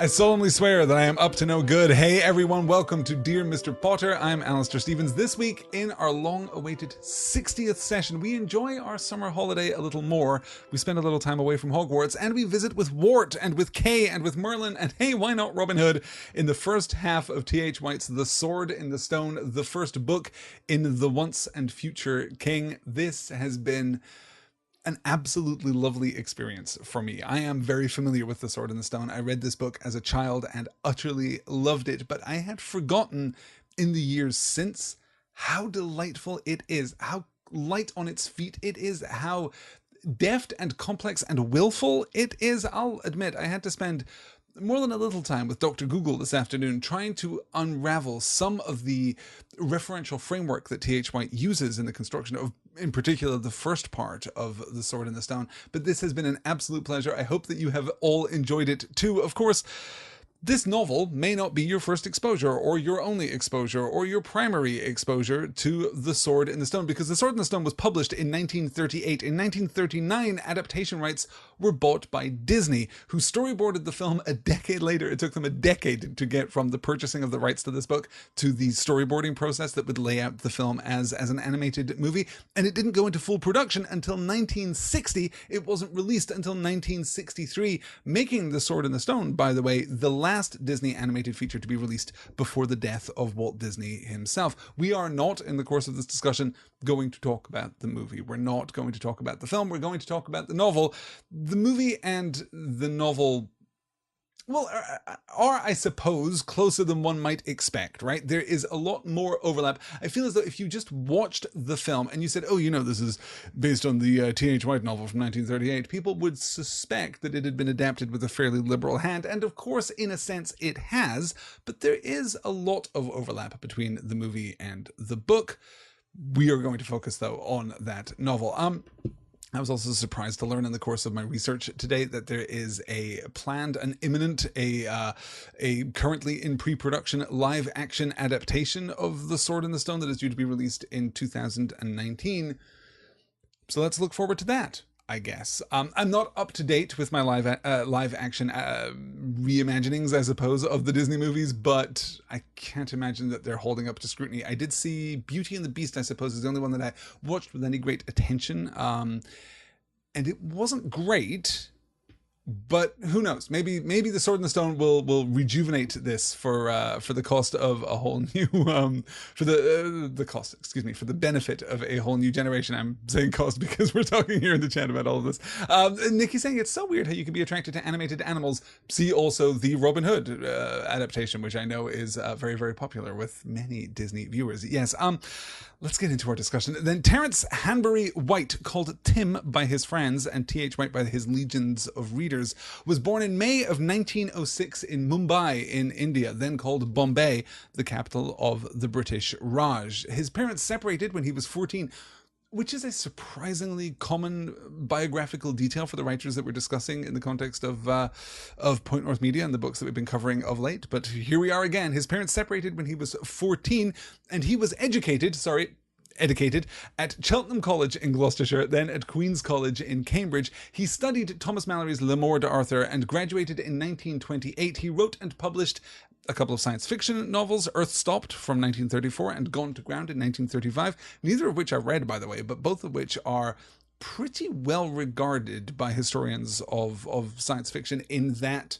solemnly swear that I am up to no good. Hey everyone, welcome to Dear Mr. Potter. I'm Alistair Stevens. This week, in our long-awaited 60th session, we enjoy our summer holiday a little more. We spend a little time away from Hogwarts, and we visit with Wart, and with Kay, and with Merlin, and hey, why not Robin Hood, in the first half of T.H. White's The Sword in the Stone, the first book in The Once and Future King. This has been an absolutely lovely experience for me. I am very familiar with The Sword in the Stone. I read this book as a child and utterly loved it, but I had forgotten in the years since how delightful it is, how light on its feet it is, how deft and complex and willful it is. I'll admit I had to spend more than a little time with Dr. Google this afternoon trying to unravel some of the referential framework that T.H. White uses in the construction of, in particular, the first part of The Sword in the Stone. But this has been an absolute pleasure. I hope that you have all enjoyed it too. Of course, this novel may not be your first exposure, or your only exposure, or your primary exposure to The Sword in the Stone, because The Sword in the Stone was published in 1938. In 1939, adaptation rights were bought by Disney, who storyboarded the film a decade later. It took them a decade to get from the purchasing of the rights to this book to the storyboarding process that would lay out the film as an animated movie, and it didn't go into full production until 1960. It wasn't released until 1963, making The Sword in the Stone, by the way, the last Disney animated feature to be released before the death of Walt Disney himself. We are not, in the course of this discussion, going to talk about the movie. We're not going to talk about the film. We're going to talk about the novel. The movie and the novel, well, are, I suppose, closer than one might expect, right? There is a lot more overlap. I feel as though if you just watched the film and you said, oh, you know, this is based on the T.H. White novel from 1938, people would suspect that it had been adapted with a fairly liberal hand. And of course, in a sense, it has. But there is a lot of overlap between the movie and the book. We are going to focus, though, on that novel. I was also surprised to learn in the course of my research today that there is a planned, an imminent, a currently in pre-production live-action adaptation of The Sword in the Stone that is due to be released in 2019. So let's look forward to that, I guess. I'm not up to date with my live-action reimaginings, I suppose, of the Disney movies, but I can't imagine that they're holding up to scrutiny. I did see Beauty and the Beast, I suppose, is the only one that I watched with any great attention, and it wasn't great. But who knows? Maybe The Sword in the Stone will rejuvenate this for the cost of a whole new for the benefit of a whole new generation. I'm saying cost because we're talking here in the chat about all of this. Nikki's saying it's so weird how you can be attracted to animated animals. See also the Robin Hood adaptation, which I know is very, very popular with many Disney viewers. Yes. Let's get into our discussion. Then Terence Hanbury White, called Tim by his friends and T.H. White by his legions of readers, was born in May of 1906 in Mumbai in India, then called Bombay, the capital of the British Raj. His parents separated when he was 14, which is a surprisingly common biographical detail for the writers that we're discussing in the context of Point North Media and the books that we've been covering of late. But here we are again. His parents separated when he was 14, and he was educated at Cheltenham College in Gloucestershire, then at Queen's College in Cambridge. He studied Thomas Mallory's L'Amour d'Arthur and graduated in 1928. He wrote and published a couple of science fiction novels, Earth Stopped from 1934 and Gone to Ground in 1935, neither of which I read, by the way, but both of which are pretty well regarded by historians of science fiction in that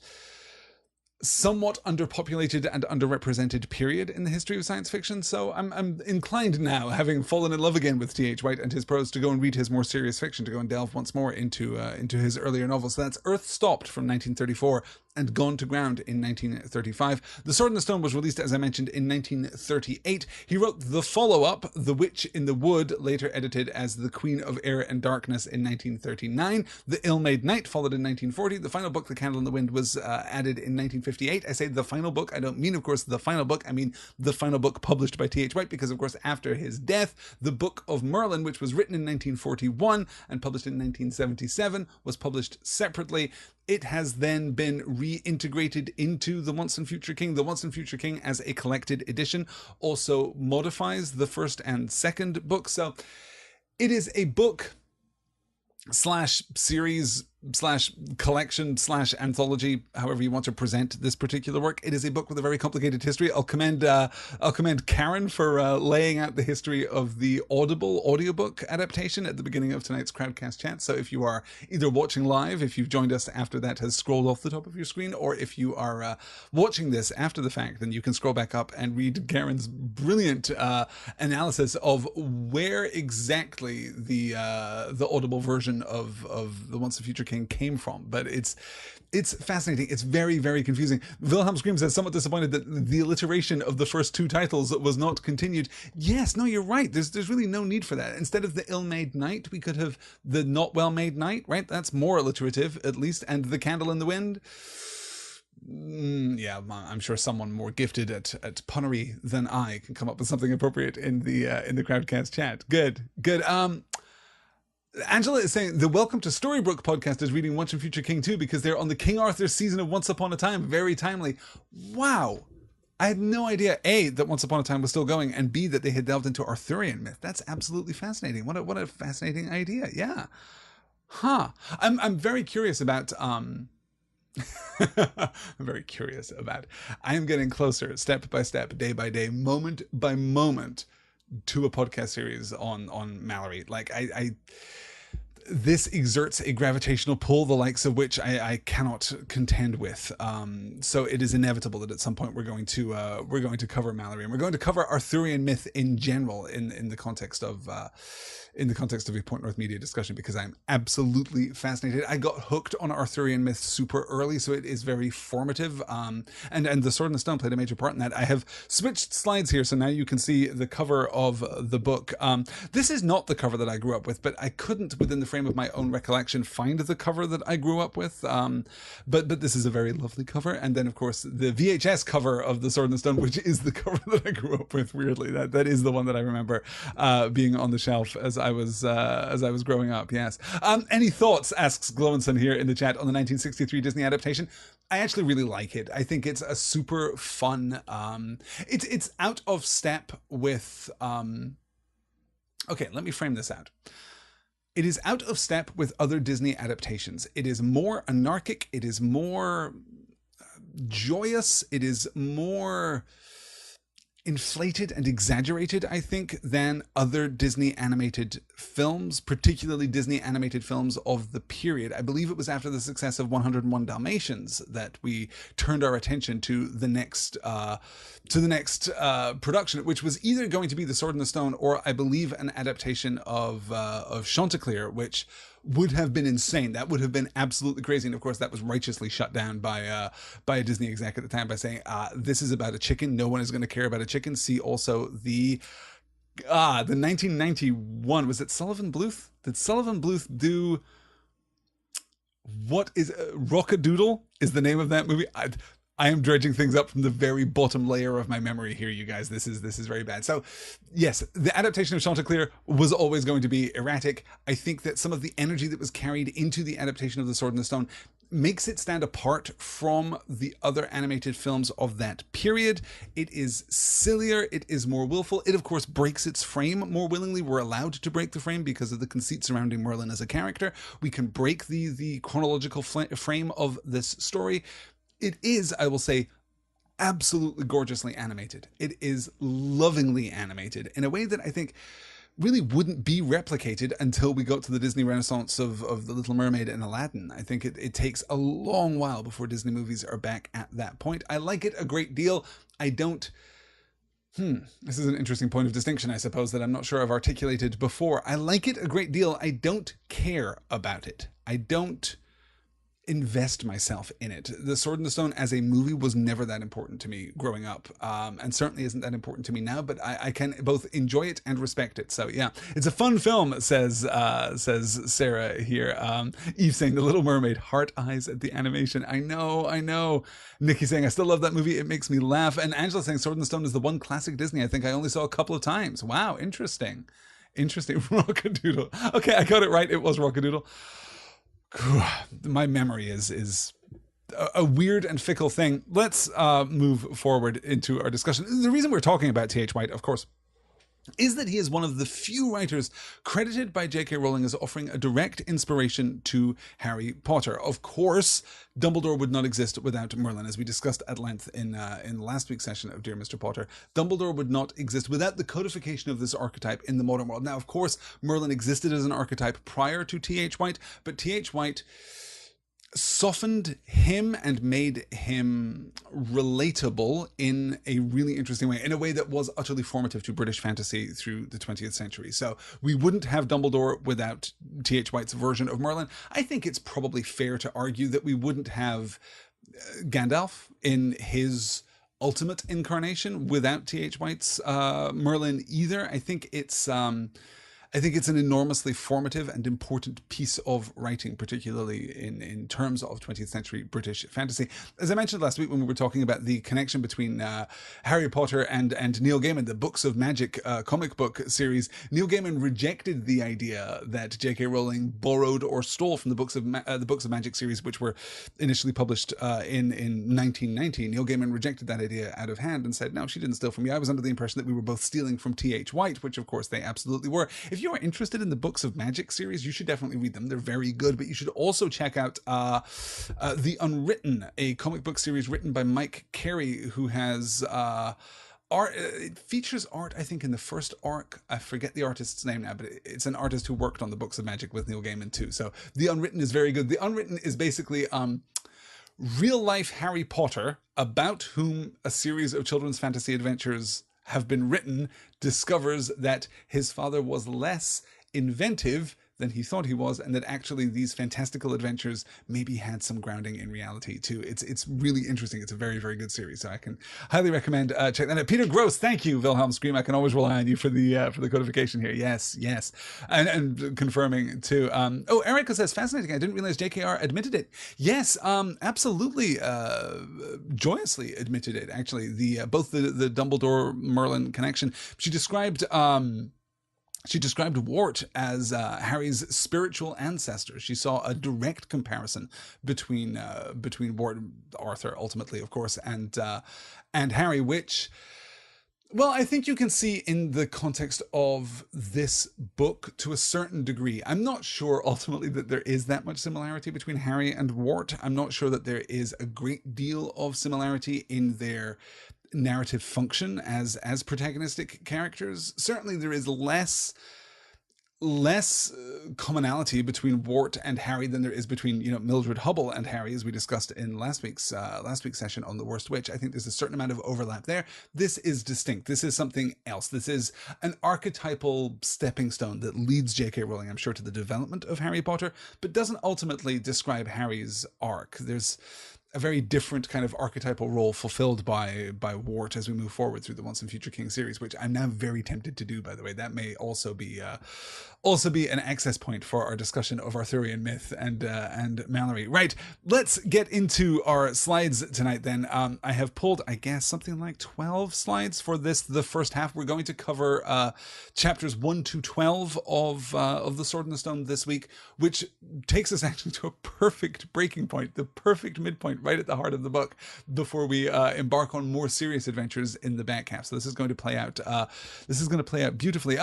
somewhat underpopulated and underrepresented period in the history of science fiction. So I'm inclined now, having fallen in love again with T.H. White and his prose, to go and read his more serious fiction, to go and delve once more into his earlier novels. So that's Earth Stopped from 1934 and Gone to Ground in 1935. The Sword in the Stone was released, as I mentioned, in 1938. He wrote the follow-up, The Witch in the Wood, later edited as The Queen of Air and Darkness in 1939. The Ill-Made Night followed in 1940. The final book, The Candle in the Wind, was added in 1958. I say the final book. I don't mean, of course, the final book. I mean the final book published by T.H. White, because, of course, after his death, the Book of Merlin, which was written in 1941 and published in 1977, was published separately. It has then been reintegrated into The Once and Future King. The Once and Future King, as a collected edition, also modifies the first and second book. So it is a book slash series slash collection slash anthology, however you want to present this particular work. It is a book with a very complicated history. I'll commend Karen for laying out the history of the Audible audiobook adaptation at the beginning of tonight's Crowdcast chat. So if you are either watching live, if you've joined us after that has scrolled off the top of your screen, or if you are watching this after the fact, then you can scroll back up and read Karen's brilliant analysis of where exactly the Audible version of the Once a Future King came from. But it's fascinating. It's very, very confusing. Wilhelm Scream says, somewhat disappointed that the alliteration of the first two titles was not continued. Yes, no, you're right. There's really no need for that. Instead of the ill-made knight, we could have the not well-made knight, right? That's more alliterative, at least. And the candle in the wind. Yeah, I'm sure someone more gifted at punnery than I can come up with something appropriate in the Crowdcast chat. Good. Angela is saying the Welcome to Storybrooke podcast is reading Once and Future King 2 because they're on the King Arthur season of Once Upon a Time. Very timely. Wow. I had no idea, A, that Once Upon a Time was still going, and B, that they had delved into Arthurian myth. That's absolutely fascinating. What a fascinating idea. Yeah. Huh. I'm very curious about I'm very curious about. I am getting closer, step by step, day by day, moment by moment, to a podcast series on Mallory. Like this exerts a gravitational pull, the likes of which I cannot contend with. So it is inevitable that at some point we're going to cover Mallory, and we're going to cover Arthurian myth in general in the context of a Point North Media discussion, because I'm absolutely fascinated. I got hooked on Arthurian myth super early, so it is very formative. And the Sword and the Stone played a major part in that. I have switched slides here, so now you can see the cover of the book. This is not the cover that I grew up with, but I couldn't, within the frame of my own recollection, find the cover that I grew up with. But this is a very lovely cover. And then, of course, the VHS cover of the Sword and the Stone, which is the cover that I grew up with. Weirdly, that is the one that I remember being on the shelf as I was growing up. Yes. Any thoughts? Asks Glowinson here in the chat on the 1963 Disney adaptation. I actually really like it. I think it's a super fun. It's out of step with. Okay, let me frame this out. It is out of step with other Disney adaptations. It is more anarchic. It is more joyous. It is more inflated and exaggerated, I think, than other Disney animated films, particularly Disney animated films of the period. I believe it was after the success of 101 Dalmatians that we turned our attention to the next production, which was either going to be The Sword and the Stone, or I believe an adaptation of Chanticleer, which would have been insane. That would have been absolutely crazy. And of course, that was righteously shut down by a Disney exec at the time by saying, this is about a chicken. No one is going to care about a chicken. See also the 1991, was it Sullivan Bluth? Did Sullivan Bluth do what is Rockadoodle is the name of that movie? I am dredging things up from the very bottom layer of my memory here, you guys. This is very bad. So, yes, the adaptation of Chanticleer was always going to be erratic. I think that some of the energy that was carried into the adaptation of The Sword and the Stone makes it stand apart from the other animated films of that period. It is sillier. It is more willful. It, of course, breaks its frame more willingly. We're allowed to break the frame because of the conceit surrounding Merlin as a character. We can break the chronological frame of this story. It is, I will say, absolutely gorgeously animated. It is lovingly animated in a way that I think really wouldn't be replicated until we got to the Disney Renaissance of The Little Mermaid and Aladdin. I think it takes a long while before Disney movies are back at that point. I like it a great deal. I don't... This is an interesting point of distinction, I suppose, that I'm not sure I've articulated before. I like it a great deal. I don't care about it. I don't invest myself in it. The Sword and the Stone as a movie was never that important to me growing up, and certainly isn't that important to me now, but I can both enjoy it and respect it. So yeah, it's a fun film, says Sarah here. Eve saying The Little Mermaid, heart eyes at the animation. I know. Nikki saying, I still love that movie, it makes me laugh. And Angela saying Sword and the Stone is the one classic Disney I think I only saw a couple of times. Wow, interesting. Rockadoodle. Okay, I got it right. It was Rockadoodle. My memory is a weird and fickle thing. Let's move forward into our discussion. The reason we're talking about T.H. White, of course, is that he is one of the few writers credited by J.K. Rowling as offering a direct inspiration to Harry Potter. Of course, Dumbledore would not exist without Merlin, as we discussed at length in last week's session of Dear Mr. Potter. Dumbledore would not exist without the codification of this archetype in the modern world. Now, of course, Merlin existed as an archetype prior to T.H. White, but T.H. White softened him and made him relatable in a really interesting way, in a way that was utterly formative to British fantasy through the 20th century. So we wouldn't have Dumbledore without T.H. White's version of Merlin. I think it's probably fair to argue that we wouldn't have Gandalf in his ultimate incarnation without T.H. White's Merlin either. I think it's an enormously formative and important piece of writing, particularly in terms of 20th century British fantasy. As I mentioned last week when we were talking about the connection between Harry Potter and Neil Gaiman, the Books of Magic comic book series, Neil Gaiman rejected the idea that J.K. Rowling borrowed or stole from the Books of Magic series, which were initially published in 1990. Neil Gaiman rejected that idea out of hand and said, no, she didn't steal from me. I was under the impression that we were both stealing from T.H. White, which of course they absolutely were. If you are interested in the Books of Magic series, you should definitely read them. They're very good, but you should also check out The Unwritten, a comic book series written by Mike Carey, who has art. It features art, I think, in the first arc. I forget the artist's name now, but it's an artist who worked on the Books of Magic with Neil Gaiman too. So The Unwritten is very good. The Unwritten is basically real life Harry Potter, about whom a series of children's fantasy adventures have been written, discovers that his father was less inventive than he thought he was, and that actually these fantastical adventures maybe had some grounding in reality too. It's really interesting. It's a very, very good series, so I can highly recommend check that out. Peter Gross, thank you, Wilhelm Scream. I can always rely on you for the codification here. Yes, and confirming too. Oh, Erica says, fascinating. I didn't realize JKR admitted it. Yes, absolutely, joyously admitted it. Actually, both the Dumbledore Merlin connection. She described Wart as Harry's spiritual ancestor. She saw a direct comparison between Wart, Arthur, ultimately, of course, and Harry, which, well, I think you can see in the context of this book to a certain degree. I'm not sure ultimately that there is that much similarity between Harry and Wart. I'm not sure that there is a great deal of similarity in their narrative function as protagonistic characters. Certainly there is less commonality between Wart and Harry than there is between, Mildred Hubble and Harry, as we discussed in last week's session on The Worst Witch. I think there's a certain amount of overlap there. This is distinct. This is something else. This is an archetypal stepping stone that leads J.K. Rowling, I'm sure, to the development of Harry Potter, but doesn't ultimately describe Harry's arc. There's a very different kind of archetypal role fulfilled by Wart as we move forward through the Once and Future King series, which I'm now very tempted to do, by the way. That may also be an access point for our discussion of Arthurian myth and Mallory. Right, let's get into our slides tonight then. I have pulled, I guess, something like 12 slides for the first half. We're going to cover chapters 1 to 12 of The Sword and the Stone this week, which takes us actually to a perfect breaking point, the perfect midpoint right at the heart of the book before we embark on more serious adventures in the back half. So this is going to play out beautifully.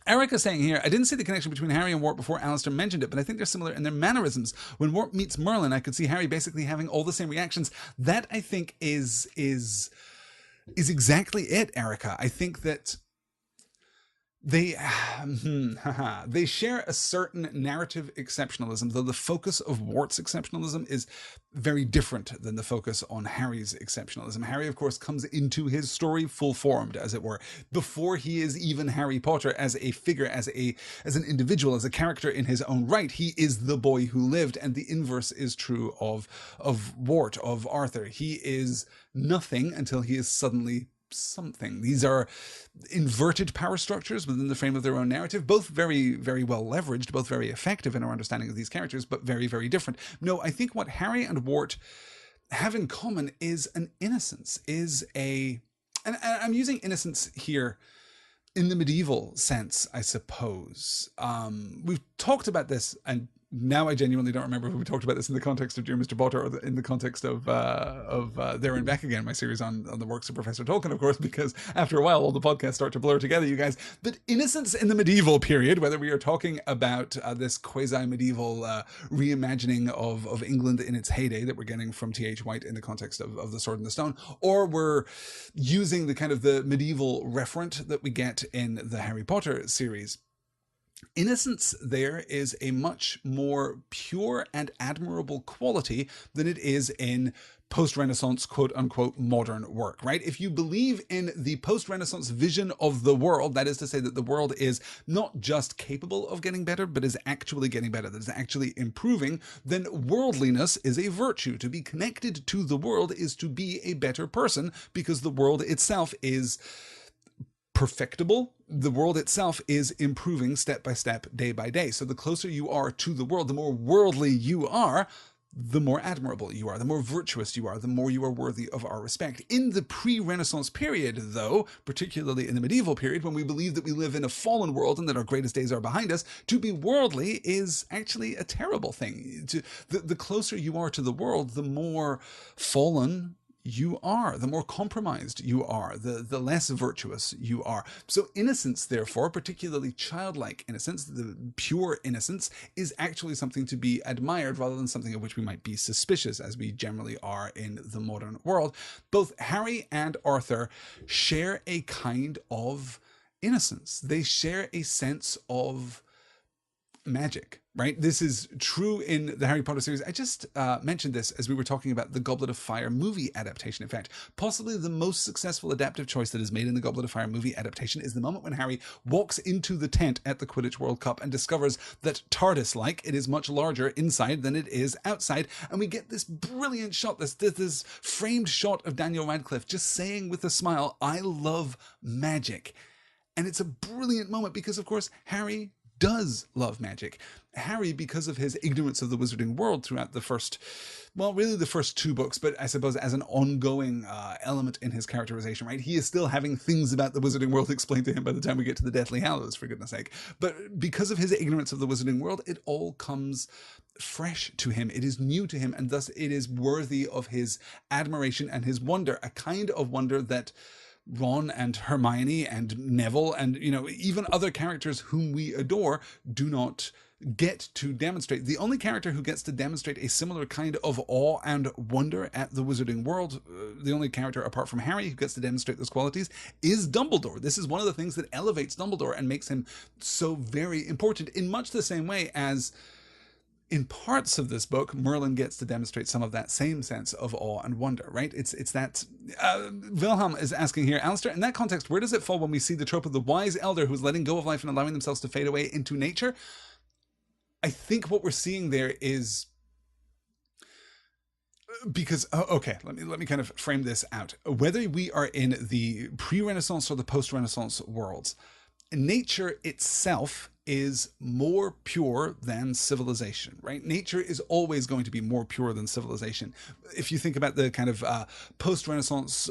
Erica saying here, I didn't see the connection between Harry and Wart before Alistair mentioned it, but I think they're similar in their mannerisms. When Wart meets Merlin, I could see Harry basically having all the same reactions. That, I think, is exactly it, Erica. I think that they share a certain narrative exceptionalism, though the focus of Wart's exceptionalism is very different than the focus on Harry's exceptionalism. Harry, of course, comes into his story full-formed, as it were, before he is even Harry Potter as a figure, as an individual, as a character in his own right. He is the boy who lived, and the inverse is true of Wart, of Arthur. He is nothing until he is suddenly something. These are inverted power structures within the frame of their own narrative, both very, very well leveraged, both very effective in our understanding of these characters, but very, very different. No, I think what Harry and Wart have in common is an innocence, and I'm using innocence here in the medieval sense, I suppose. We've talked about this, and now I genuinely don't remember if we talked about this in the context of Dear Mr. Potter or in the context of There and Back Again, my series on the works of Professor Tolkien, of course, because after a while all the podcasts start to blur together, you guys. But innocence in the medieval period, whether we are talking about this quasi-medieval reimagining of England in its heyday that we're getting from T.H. White in the context of The Sword and the Stone, or we're using the kind of the medieval referent that we get in the Harry Potter series, innocence there is a much more pure and admirable quality than it is in post-Renaissance, quote-unquote, modern work, right? If you believe in the post-Renaissance vision of the world, that is to say that the world is not just capable of getting better, but is actually getting better, that is actually improving, then worldliness is a virtue. To be connected to the world is to be a better person, because the world itself is perfectible. The world itself is improving step by step, day by day. So the closer you are to the world, the more worldly you are, the more admirable you are, the more virtuous you are, the more you are worthy of our respect. In the pre-Renaissance period, though, particularly in the medieval period, when we believe that we live in a fallen world and that our greatest days are behind us, to be worldly is actually a terrible thing. The closer you are to the world, the more fallen you are, the more compromised you are, the less virtuous you are. So innocence, therefore, particularly childlike innocence, the pure innocence, is actually something to be admired rather than something of which we might be suspicious, as we generally are in the modern world. Both Harry and Arthur share a kind of innocence. They share a sense of magic, right? This is true in the Harry Potter series. I just mentioned this as we were talking about the Goblet of Fire movie adaptation. In fact, possibly the most successful adaptive choice that is made in the Goblet of Fire movie adaptation is the moment when Harry walks into the tent at the Quidditch World Cup and discovers that, TARDIS-like, it is much larger inside than it is outside. And we get this brilliant shot, this framed shot of Daniel Radcliffe just saying with a smile, "I love magic." And it's a brilliant moment because, of course, Harry does love magic. Harry, because of his ignorance of the wizarding world throughout the first two books, but I suppose as an ongoing element in his characterization, right? He is still having things about the wizarding world explained to him by the time we get to the Deathly Hallows, for goodness sake. But because of his ignorance of the wizarding world, it all comes fresh to him. It is new to him, and thus it is worthy of his admiration and his wonder, a kind of wonder that Ron and Hermione and Neville and, even other characters whom we adore do not get to demonstrate. The only character who gets to demonstrate a similar kind of awe and wonder at the wizarding world, the only character apart from Harry who gets to demonstrate those qualities, is Dumbledore. This is one of the things that elevates Dumbledore and makes him so very important, in much the same way as in parts of this book, Merlin gets to demonstrate some of that same sense of awe and wonder, right? It's that... Wilhelm is asking here, Alistair, in that context, where does it fall when we see the trope of the wise elder who's letting go of life and allowing themselves to fade away into nature? I think what we're seeing there is... Because, okay, let me kind of frame this out. Whether we are in the pre-Renaissance or the post-Renaissance worlds, nature itself is more pure than civilization, right? Nature is always going to be more pure than civilization. If you think about the kind of post-Renaissance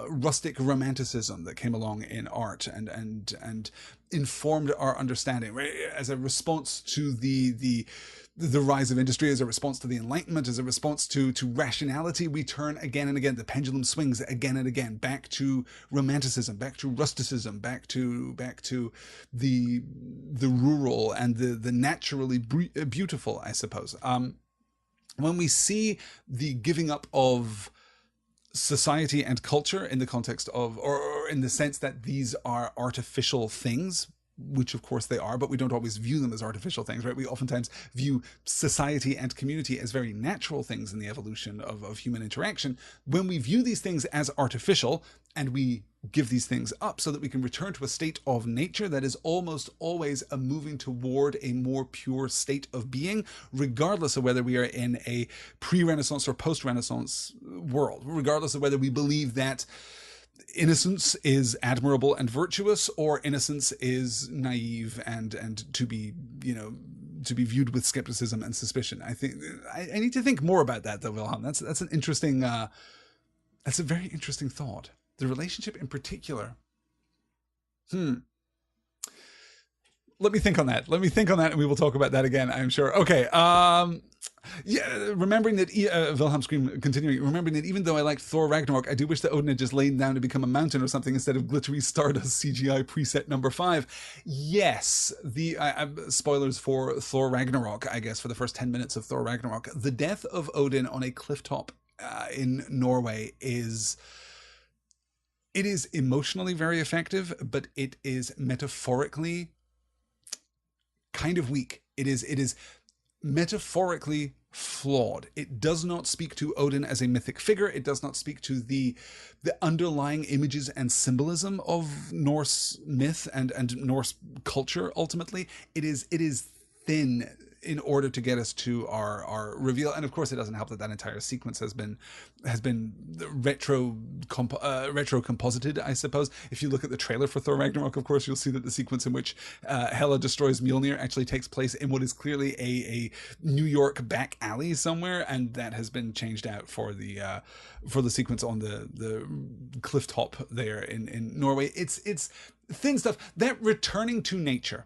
rustic romanticism that came along in art and informed our understanding, right? As a response to the rise of industry, as a response to the Enlightenment, as a response to rationality, we turn again and again. The pendulum swings again and again back to romanticism, back to rusticism, back to the rural and the naturally beautiful, I suppose. When we see the giving up of society and culture in the context of, or in the sense that these are artificial things, which of course they are, but we don't always view them as artificial things, right? We oftentimes view society and community as very natural things in the evolution of human interaction. When we view these things as artificial and we give these things up so that we can return to a state of nature that is almost always a moving toward a more pure state of being, regardless of whether we are in a pre-Renaissance or post-Renaissance world, regardless of whether we believe that innocence is admirable and virtuous, or innocence is naive and to be viewed with skepticism and suspicion. I think I need to think more about that, though, Wilhelm. That's an interesting. That's a very interesting thought. The relationship in particular. let me think on that. Let me think on that, and we will talk about that again, I'm sure. Okay. Yeah, remembering that Wilhelm Scream continuing, remembering that even though I liked Thor Ragnarok, I do wish that Odin had just lain down to become a mountain or something instead of glittery stardust CGI preset number 5. Yes, the spoilers for Thor Ragnarok, I guess, for the first 10 minutes of Thor Ragnarok. The death of Odin on a clifftop in Norway is emotionally very effective, but it is metaphorically kind of weak. It is metaphorically flawed. It does not speak to Odin as a mythic figure. It does not speak to the underlying images and symbolism of Norse myth and Norse culture. Ultimately, it is thin in order to get us to our reveal. And of course, it doesn't help that entire sequence has been retro composited, I suppose. If you look at the trailer for Thor Ragnarok, of course, you'll see that the sequence in which Hela destroys Mjolnir actually takes place in what is clearly a New York back alley somewhere, and that has been changed out for the sequence on the cliff top there in Norway. It's thin stuff. That returning to nature.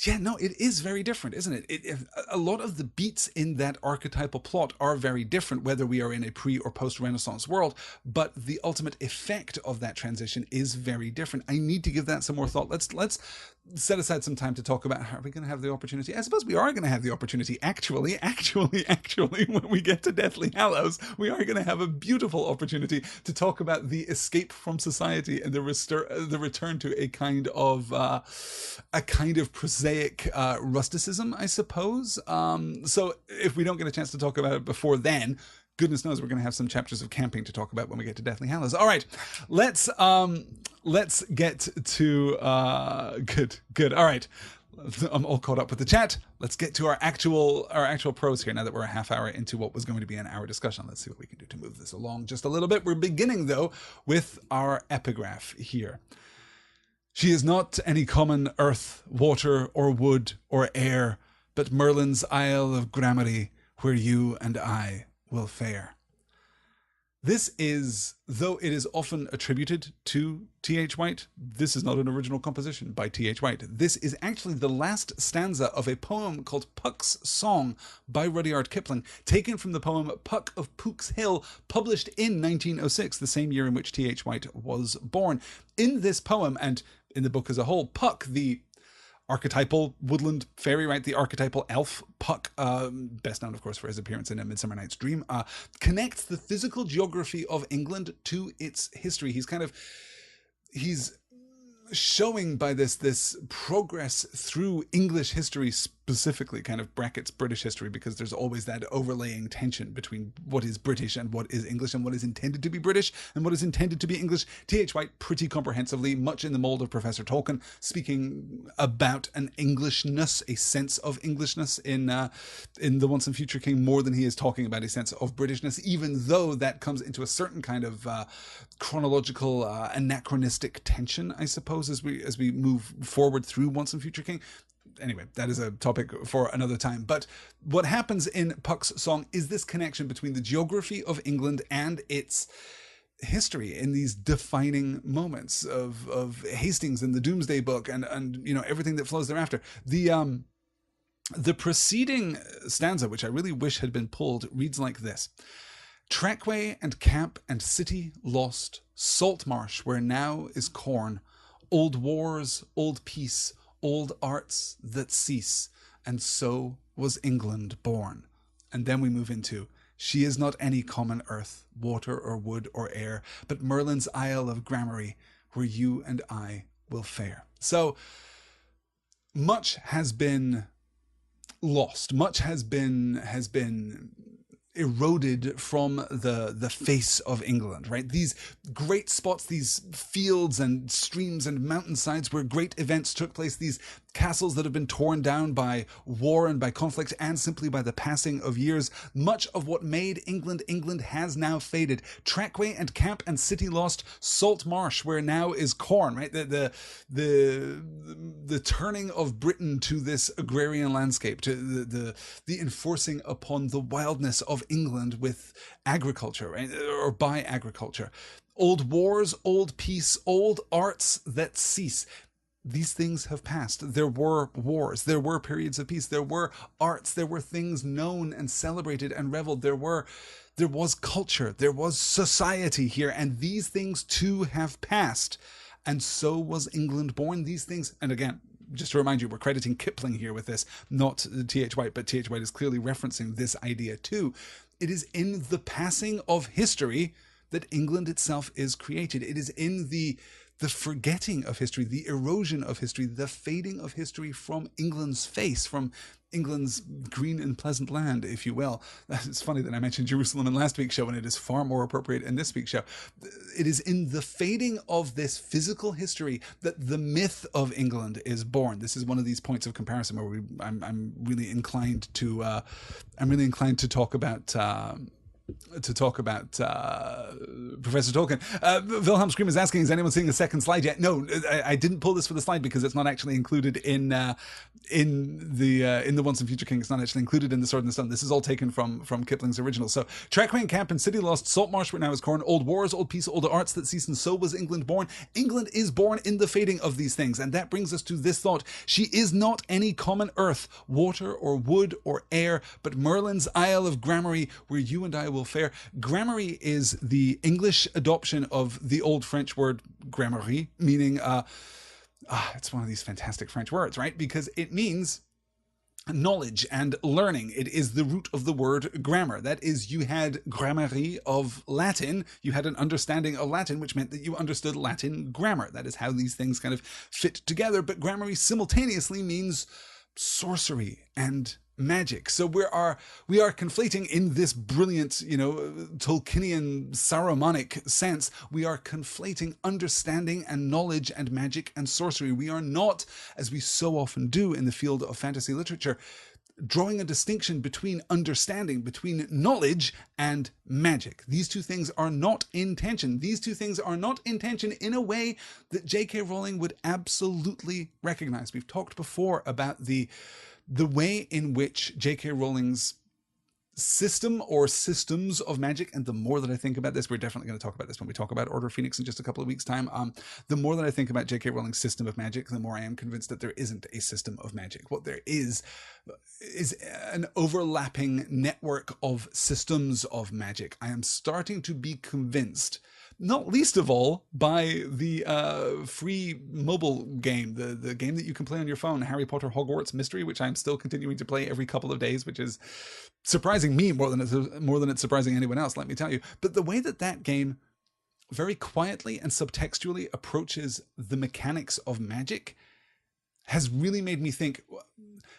Yeah, no, it is very different, isn't it? A lot of the beats in that archetypal plot are very different, whether we are in a pre or post-Renaissance world, but the ultimate effect of that transition is very different. I need to give that some more thought. Let's set aside some time to talk about, are we going to have the opportunity? I suppose we are going to have the opportunity. Actually, when we get to Deathly Hallows, we are going to have a beautiful opportunity to talk about the escape from society and the return to a kind of prosaic rusticism, I suppose. So if we don't get a chance to talk about it before then, goodness knows we're going to have some chapters of camping to talk about when we get to Deathly Hallows. All right, let's get to good. All right, I'm all caught up with the chat. Let's get to our actual pros here now that we're a half hour into what was going to be an hour discussion. Let's see what we can do to move this along just a little bit. We're beginning though with our epigraph here. She is not any common earth, water, or wood, or air, but Merlin's Isle of Gramarye, where you and I will fare. This is, though it is often attributed to T.H. White, this is not an original composition by T.H. White. This is actually the last stanza of a poem called Puck's Song by Rudyard Kipling, taken from the poem Puck of Pook's Hill, published in 1906, the same year in which T.H. White was born. In this poem, and in the book as a whole, Puck, the archetypal woodland fairy, right? The archetypal elf Puck, best known, of course, for his appearance in A Midsummer Night's Dream, connects the physical geography of England to its history. He's showing by this progress through English history, specifically kind of brackets British history, because there's always that overlaying tension between what is British and what is English, and what is intended to be British and what is intended to be English. T.H. White pretty comprehensively, much in the mold of Professor Tolkien, speaking about an Englishness, a sense of Englishness in The Once and Future King, more than he is talking about a sense of Britishness, even though that comes into a certain kind of chronological anachronistic tension, I suppose, as we move forward through Once and Future King. Anyway, that is a topic for another time. But what happens in Puck's Song is this connection between the geography of England and its history in these defining moments of Hastings and the Doomsday Book and you know everything that flows thereafter. The preceding stanza, which I really wish had been pulled, reads like this: Trackway and camp and city lost, salt marsh where now is corn, old wars, old peace, old arts that cease, and so was England born. And then we move into, she is not any common earth, water or wood or air, but Merlin's Isle of Gramarye, where you and I will fare. So much has been lost, much has been eroded from the face of England, right? These great spots, these fields and streams and mountainsides where great events took place, these castles that have been torn down by war and by conflict and simply by the passing of years. Much of what made England England has now faded. Trackway and camp and city lost, salt marsh where now is corn, right? The turning of Britain to this agrarian landscape, to the enforcing upon the wildness of England with agriculture, right? Or by agriculture. Old wars, old peace, old arts that cease. these things have passed. There were wars, there were periods of peace, there were arts, there were things known and celebrated and reveled, there was culture, there was society here, and these things too have passed. And so was England born. These things, and again, just to remind you, we're crediting Kipling here with this, not T.H. White, but T.H. White is clearly referencing this idea too. It is in the passing of history that England itself is created. It is in the forgetting of history, the erosion of history, the fading of history from England's face, from England's green and pleasant land, if you will. It's funny that I mentioned Jerusalem in last week's show, and it is far more appropriate in this week's show. It is in the fading of this physical history that the myth of England is born. This is one of these points of comparison where I'm really inclined to talk about Professor Tolkien. Wilhelm Scream is asking, is anyone seeing the second slide yet? No, I didn't pull this for the slide because it's not actually included in the Once and Future King. It's not actually included in the Sword and the Stone. This is all taken from Kipling's original. So Trackwain Camp and City Lost, Salt Marsh where now is corn, old wars, old peace, old arts that cease, and so was England born. England is born in the fading of these things, and that brings us to this thought: she is not any common earth, water or wood or air, but Merlin's Isle of Gramarye, where you and I will fare. Gramarye is the English adoption of the old French word gramarye, meaning it's one of these fantastic French words, right? Because it means knowledge and learning. It is the root of the word grammar. That is, you had gramarye of Latin, you had an understanding of Latin, which meant that you understood Latin grammar. That is how these things kind of fit together. But gramarye simultaneously means sorcery and magic. So we are conflating in this brilliant, Tolkienian Sarumanic sense, we are conflating understanding and knowledge and magic and sorcery. We are not, as we so often do in the field of fantasy literature, drawing a distinction between understanding, between knowledge and magic. These two things are not in tension. These two things are not in tension in a way that J.K. Rowling would absolutely recognize. We've talked before about the way in which J.K. Rowling's system or systems of magic, and the more that I think about this, we're definitely going to talk about this when we talk about Order of Phoenix in just a couple of weeks' time. The more that I think about J.K. Rowling's system of magic, the more I am convinced that there isn't a system of magic. What there is an overlapping network of systems of magic. I am starting to be convinced, not least of all by the free mobile game, the game that you can play on your phone, Harry Potter Hogwarts Mystery, which I'm still continuing to play every couple of days, which is surprising me more than it's surprising anyone else, let me tell you. But the way that game very quietly and subtextually approaches the mechanics of magic has really made me think,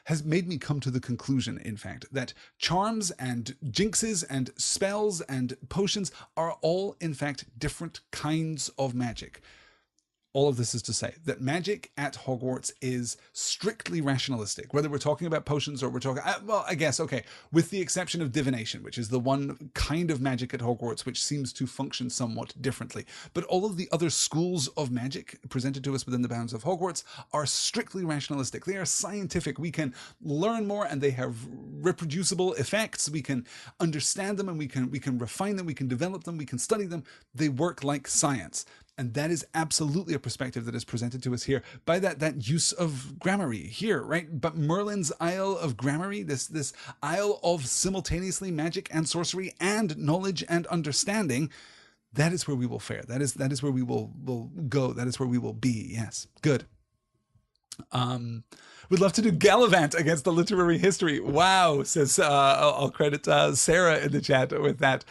has made me come to the conclusion, in fact, that charms and jinxes and spells and potions are all, in fact, different kinds of magic. All of this is to say that magic at Hogwarts is strictly rationalistic, whether we're talking about potions or we're talking, well, I guess, okay, with the exception of divination, which is the one kind of magic at Hogwarts which seems to function somewhat differently. But all of the other schools of magic presented to us within the bounds of Hogwarts are strictly rationalistic. They are scientific. We can learn more and they have reproducible effects. We can understand them and we can refine them. We can develop them. We can study them. They work like science. And that is absolutely a perspective that is presented to us here by that use of gramarye here, right? But Merlin's Isle of Gramarye, this isle of simultaneously magic and sorcery and knowledge and understanding, that is where we will fare. That is where we will go. That is where we will be. Yes, good. We'd love to do Gallivant against the literary history. Wow, says I'll credit Sarah in the chat with that.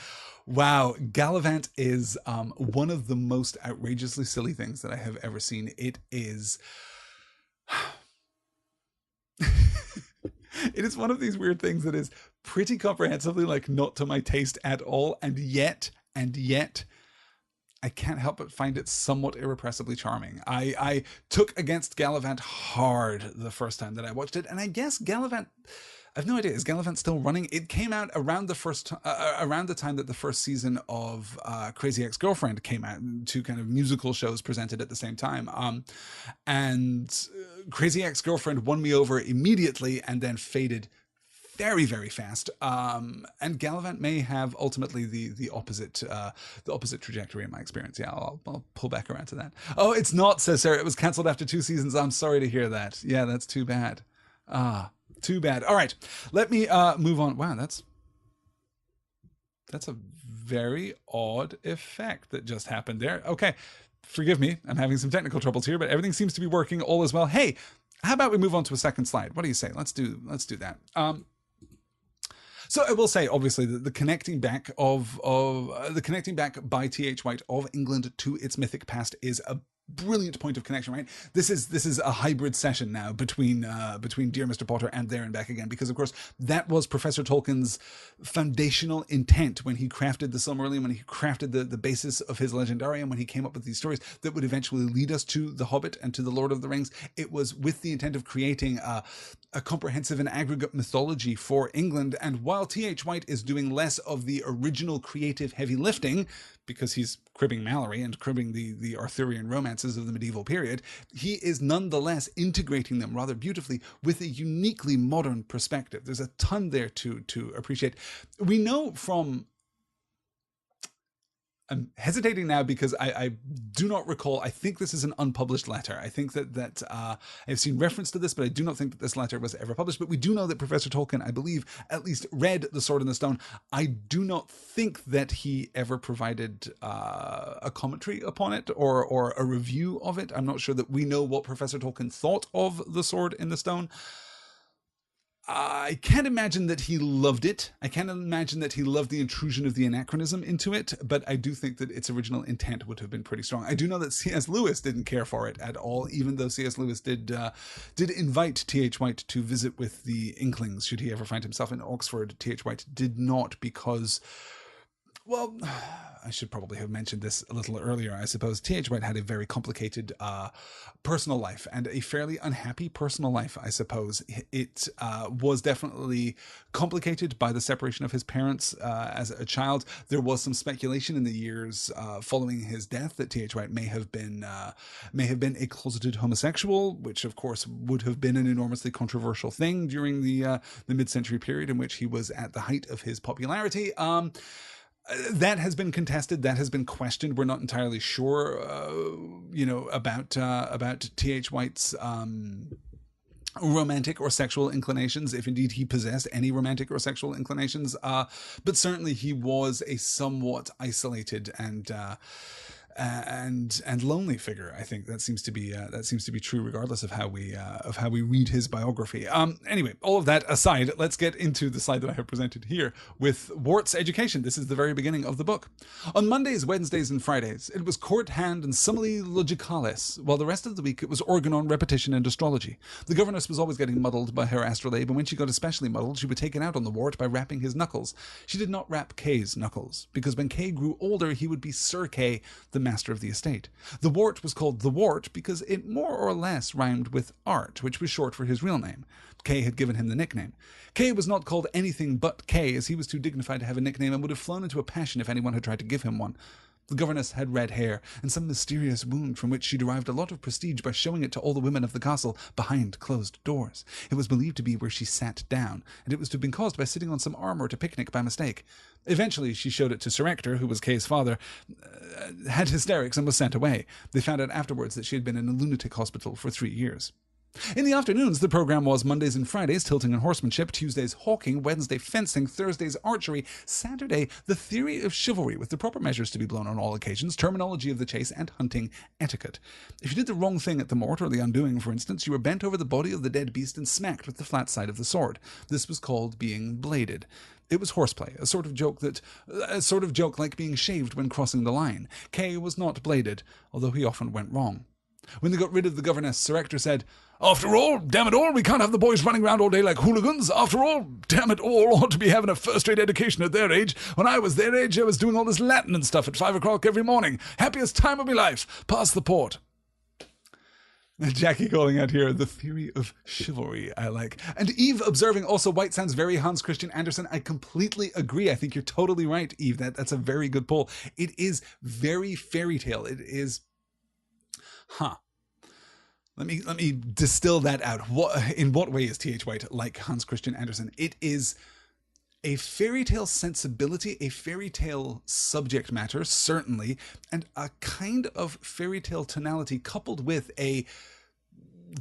Wow, Gallivant is one of the most outrageously silly things that I have ever seen. It is... it is one of these weird things that is pretty comprehensively like not to my taste at all, and yet I can't help but find it somewhat irrepressibly charming. I took against Gallivant hard the first time that I watched it, and I guess Gallivant... I've no idea. Is Gallivant still running? It came out around the time that the first season of Crazy Ex-Girlfriend came out, two kind of musical shows presented at the same time. And Crazy Ex-Girlfriend won me over immediately and then faded very, very fast. And Gallivant may have ultimately the opposite trajectory in my experience. Yeah, I'll pull back around to that. Oh, it's not, says Sarah. It was cancelled after 2 seasons. I'm sorry to hear that. Yeah, that's too bad. Too bad. All right, let me move on. Wow, that's a very odd effect that just happened there. Okay, forgive me. I'm having some technical troubles here, but everything seems to be working all as well. Hey, how about we move on to a second slide? What do you say? Let's do that. So I will say, obviously, that the connecting back by T.H. White of England to its mythic past is a brilliant point of connection, right? This is a hybrid session now between Dear Mr. Potter and There and Back Again, because of course that was Professor Tolkien's foundational intent when he crafted the Silmarillion, when he crafted the basis of his Legendarium, when he came up with these stories that would eventually lead us to The Hobbit and to The Lord of the Rings. It was with the intent of creating a comprehensive and aggregate mythology for England. And while T.H. White is doing less of the original creative heavy lifting, because he's cribbing Mallory and cribbing the Arthurian romances of the medieval period, he is nonetheless integrating them rather beautifully with a uniquely modern perspective. There's a ton there to appreciate. We know from... I'm hesitating now because I do not recall. I think this is an unpublished letter. I think that I've seen reference to this, but I do not think that this letter was ever published. But we do know that Professor Tolkien, I believe, at least read The Sword in the Stone. I do not think that he ever provided a commentary upon it or a review of it. I'm not sure that we know what Professor Tolkien thought of The Sword in the Stone. I can't imagine that he loved it. I can't imagine that he loved the intrusion of the anachronism into it, but I do think that its original intent would have been pretty strong. I do know that C.S. Lewis didn't care for it at all, even though C.S. Lewis did invite T.H. White to visit with the Inklings, should he ever find himself in Oxford. T.H. White did not, because... well, I should probably have mentioned this a little earlier. I suppose T.H. White had a very complicated personal life and a fairly unhappy personal life, I suppose. It was definitely complicated by the separation of his parents as a child. There was some speculation in the years following his death that T.H. White may have been a closeted homosexual, which of course would have been an enormously controversial thing during the mid-century period in which he was at the height of his popularity. That has been contested. That has been questioned. We're not entirely sure, about T.H. White's romantic or sexual inclinations, if indeed he possessed any romantic or sexual inclinations. But certainly he was a somewhat isolated and lonely figure. I think that seems to be true, regardless of how we read his biography. Anyway, all of that aside, let's get into the slide that I have presented here with Wart's education. This is the very beginning of the book. On Mondays, Wednesdays, and Fridays, it was court hand and summary logicalis, while the rest of the week it was organon, repetition, and astrology. The governess was always getting muddled by her astrolabe, and when she got especially muddled, she would take it out on the Wart by rapping his knuckles. She did not rap Kay's knuckles, because when Kay grew older, he would be Sir Kay, the master of the estate. The Wart was called the Wart because it more or less rhymed with Art, which was short for his real name. Kay had given him the nickname. Kay was not called anything but Kay, as he was too dignified to have a nickname and would have flown into a passion if anyone had tried to give him one. The governess had red hair and some mysterious wound from which she derived a lot of prestige by showing it to all the women of the castle behind closed doors. It was believed to be where she sat down, and it was to have been caused by sitting on some armor at a picnic by mistake. Eventually, she showed it to Sir Ector, who was Kay's father, had hysterics and was sent away. They found out afterwards that she had been in a lunatic hospital for 3 years. In the afternoons, the program was Mondays and Fridays, tilting and horsemanship, Tuesdays, hawking, Wednesday, fencing, Thursdays, archery, Saturday, the theory of chivalry, with the proper measures to be blown on all occasions, terminology of the chase, and hunting etiquette. If you did the wrong thing at the Mort, or the Undoing, for instance, you were bent over the body of the dead beast and smacked with the flat side of the sword. This was called being bladed. It was horseplay, a sort of joke like being shaved when crossing the line. Kay was not bladed, although he often went wrong. When they got rid of the governess, Sir Ector said, "After all, damn it all, we can't have the boys running around all day like hooligans. After all, damn it all, ought to be having a first-rate education at their age. When I was their age, I was doing all this Latin and stuff at 5 o'clock every morning. Happiest time of my life. Pass the port." Jackie calling out here, the theory of chivalry, I like. And Eve observing also, White sounds very Hans Christian Andersen. I completely agree. I think you're totally right, Eve. That's a very good pull. It is very fairy tale. It is... Let me distill that out. In what way is T.H. White like Hans Christian Andersen? It is a fairy tale sensibility, a fairy tale subject matter, certainly, and a kind of fairy tale tonality coupled with a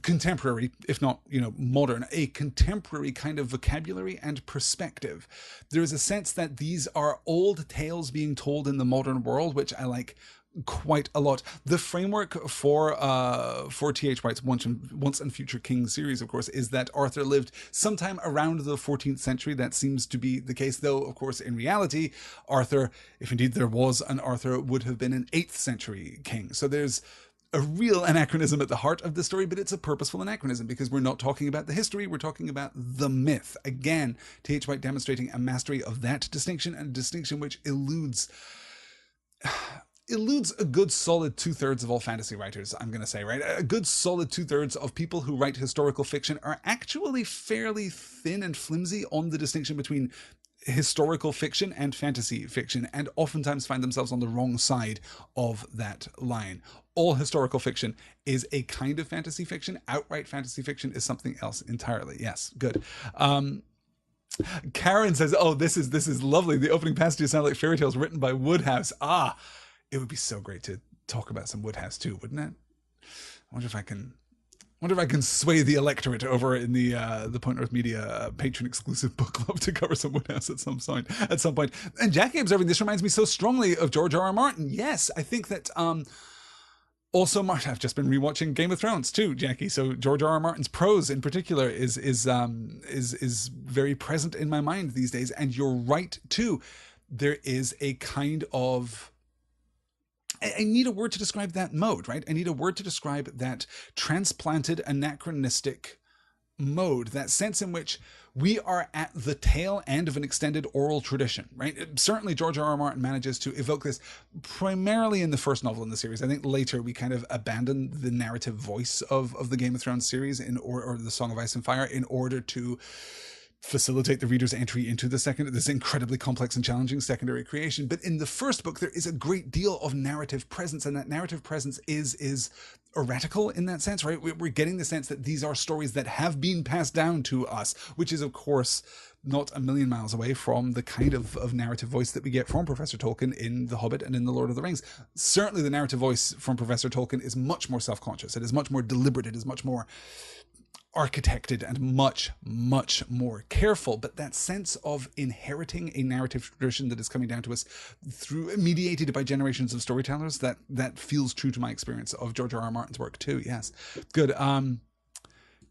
contemporary, if not, modern, a contemporary kind of vocabulary and perspective. There is a sense that these are old tales being told in the modern world, which I like quite a lot. The framework for T.H. White's Once and Future King series, of course, is that Arthur lived sometime around the 14th century. That seems to be the case, though, of course, in reality, Arthur, if indeed there was an Arthur, would have been an 8th century king. So there's a real anachronism at the heart of the story, but it's a purposeful anachronism because we're not talking about the history, we're talking about the myth. Again, T.H. White demonstrating a mastery of that distinction, and a distinction which eludes a good solid 2/3 of all fantasy writers, I'm going to say, right? A good solid 2/3 of people who write historical fiction are actually fairly thin and flimsy on the distinction between historical fiction and fantasy fiction, and oftentimes find themselves on the wrong side of that line. All historical fiction is a kind of fantasy fiction. Outright fantasy fiction is something else entirely. Yes, good. Karen says, "Oh, this is lovely. The opening passages sound like fairy tales written by Woodhouse." It would be so great to talk about some Woodhouse too, wouldn't it? I wonder if I can sway the electorate over in the Point North Media patron exclusive book club to cover some Woodhouse at some point. And Jackie observing, this reminds me so strongly of George R.R. Martin. Yes, I think that also Martin. I've just been rewatching Game of Thrones too, Jackie. So George R.R. Martin's prose in particular is very present in my mind these days. And you're right too. There is a kind of, I need a word to describe that mode, right? I need a word to describe that transplanted anachronistic mode, that sense in which we are at the tail end of an extended oral tradition, right? Certainly George R.R. Martin manages to evoke this primarily in the first novel in the series. I think later we kind of abandon the narrative voice of the Game of Thrones series or the Song of Ice and Fire in order to facilitate the reader's entry into this incredibly complex and challenging secondary creation. But in the first book, there is a great deal of narrative presence, and that narrative presence is heretical in that sense, right? We're getting the sense that these are stories that have been passed down to us, which is, of course, not a million miles away from the kind of narrative voice that we get from Professor Tolkien in The Hobbit and in The Lord of the Rings. Certainly the narrative voice from Professor Tolkien is much more self-conscious. It is much more deliberate. It is much more architected and much, much more careful. But that sense of inheriting a narrative tradition that is coming down to us mediated by generations of storytellers, that feels true to my experience of George R.R. Martin's work too. Yes. Good.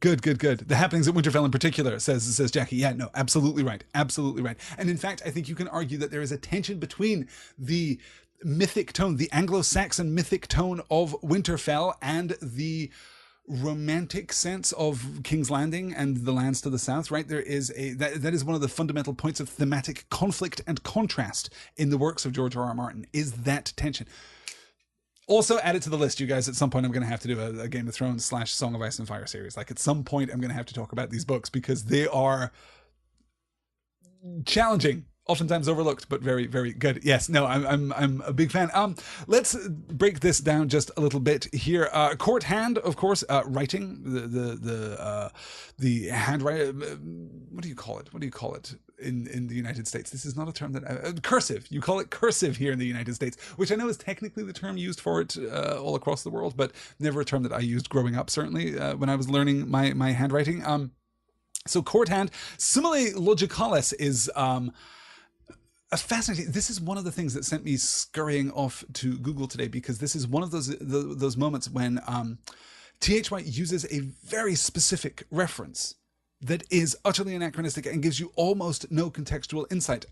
Good. The happenings at Winterfell in particular, says Jackie. Yeah, no, absolutely right. Absolutely right. And in fact, I think you can argue that there is a tension between the mythic tone, the Anglo-Saxon mythic tone of Winterfell, and the romantic sense of King's Landing and the lands to the south, right? There is that is one of the fundamental points of thematic conflict and contrast in the works of George R.R. Martin, is that tension. Also add it to the list, you guys. At some point I'm going to have to do a Game of Thrones / Song of Ice and Fire series. Like, at some point I'm going to have to talk about these books because they are challenging, oftentimes overlooked, but very, very good. Yes, no, I'm a big fan. Let's break this down just a little bit here. Court hand, of course, writing the handwriting. What do you call it in the United States? This is not a term that cursive. You call it cursive here in the United States, which I know is technically the term used for it all across the world, but never a term that I used growing up. Certainly when I was learning my handwriting. So court hand, simile logicalis is fascinating. This is one of the things that sent me scurrying off to Google today, because this is one of those moments when T.H. White uses a very specific reference that is utterly anachronistic and gives you almost no contextual insight.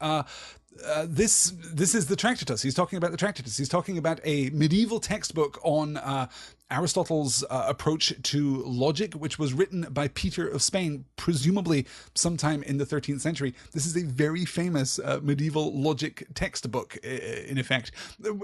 This is the Tractatus. He's talking about the Tractatus. He's talking about a medieval textbook on Aristotle's approach to logic, which was written by Peter of Spain, presumably sometime in the 13th century. This is a very famous medieval logic textbook, in effect.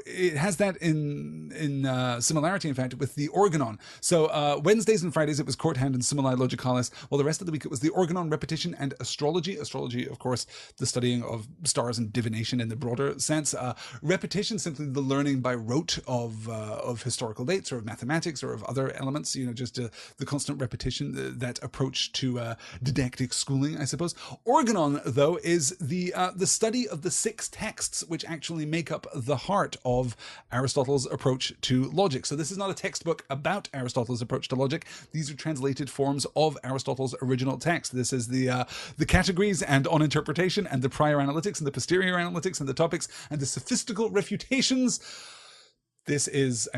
It has that in similarity, in fact, with the Organon. So Wednesdays and Fridays it was court hand and simile logicalis, while the rest of the week it was the Organon, repetition, and astrology. Astrology, of course, the studying of stars and divination in the broader sense. Repetition, simply the learning by rote of historical dates or of mathematics mathematics or of other elements, just the constant repetition, that approach to didactic schooling, I suppose. Organon, though, is the study of the 6 texts which actually make up the heart of Aristotle's approach to logic. So this is not a textbook about Aristotle's approach to logic. These are translated forms of Aristotle's original text. This is the categories and on interpretation and the prior analytics and the posterior analytics and the topics and the sophistical refutations. This is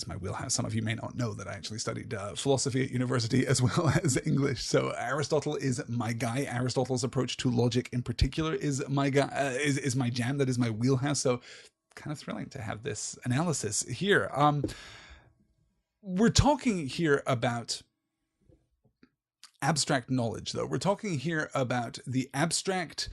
my wheelhouse. Some of you may not know that I actually studied philosophy at university as well as English. So Aristotle is my guy. Aristotle's approach to logic in particular is my guy, is my jam. That is my wheelhouse. So kind of thrilling to have this analysis here. We're talking here about abstract knowledge, though. We're talking here about the abstract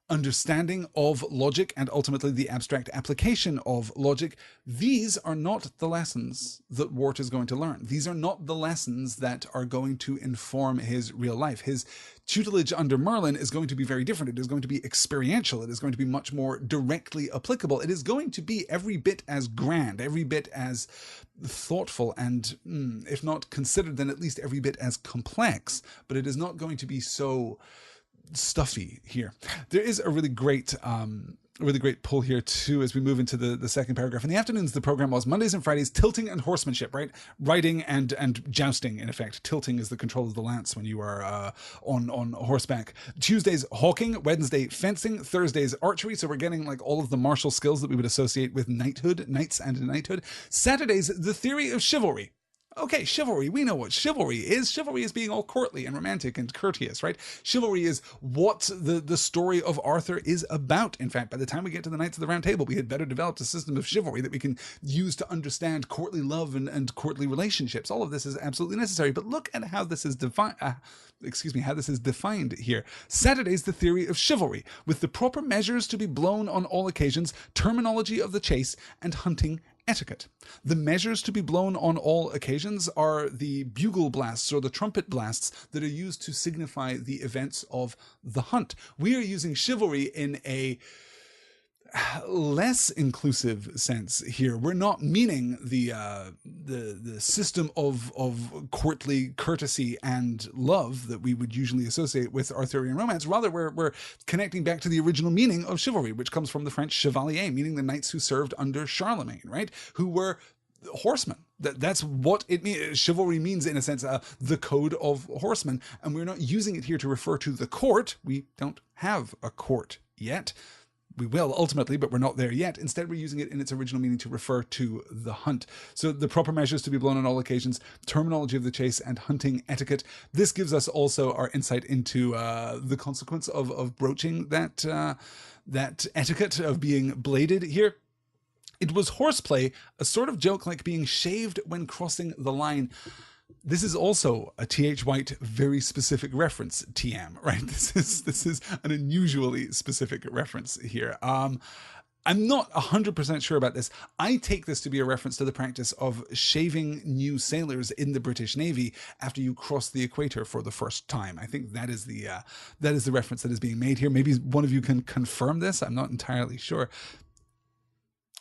understanding of logic and ultimately the abstract application of logic. These are not the lessons that Wart is going to learn. These are not the lessons that are going to inform his real life. His tutelage under Merlin is going to be very different. It is going to be experiential. It is going to be much more directly applicable. It is going to be every bit as grand, every bit as thoughtful, and if not considered, then at least every bit as complex. But it is not going to be so stuffy here. There is a really great pull here too as we move into the second paragraph. In the afternoons, the program was Mondays and Fridays tilting and horsemanship, right? Riding and jousting, in effect. Tilting is the control of the lance when you are on horseback. Tuesdays, hawking. Wednesday, fencing. Thursdays, archery. So we're getting like all of the martial skills that we would associate with knighthood, knights and knighthood. Saturdays, the theory of chivalry. Okay, chivalry, we know what chivalry is. Chivalry is being all courtly and romantic and courteous, right? Chivalry is what the story of Arthur is about. In fact, by the time we get to the Knights of the Round Table, we had better developed a system of chivalry that we can use to understand courtly love and courtly relationships. All of this is absolutely necessary, but look at how this is defined. How this is defined here. Saturday's the theory of chivalry, with the proper measures to be blown on all occasions, terminology of the chase, and hunting etiquette. The measures to be blown on all occasions are the bugle blasts or the trumpet blasts that are used to signify the events of the hunt. We are using chivalry in a less inclusive sense here. We're not meaning the system of courtly courtesy and love that we would usually associate with Arthurian romance. Rather, we're connecting back to the original meaning of chivalry, which comes from the French chevalier, meaning the knights who served under Charlemagne, right? Who were horsemen. That's what it means. Chivalry means, in a sense, the code of horsemen, and we're not using it here to refer to the court. We don't have a court yet. We will ultimately, but we're not there yet. Instead, we're using it in its original meaning to refer to the hunt. So the proper measures to be blown on all occasions, terminology of the chase, and hunting etiquette. This gives us also our insight into the consequence of broaching that etiquette of being bladed here. It was horseplay, a sort of joke like being shaved when crossing the line. This is also a T.H. White very specific reference, TM, right? This is an unusually specific reference here. I'm not 100% sure about this. I take this to be a reference to the practice of shaving new sailors in the British Navy after you cross the equator for the first time. I think that is the reference that is being made here. Maybe one of you can confirm this. I'm not entirely sure.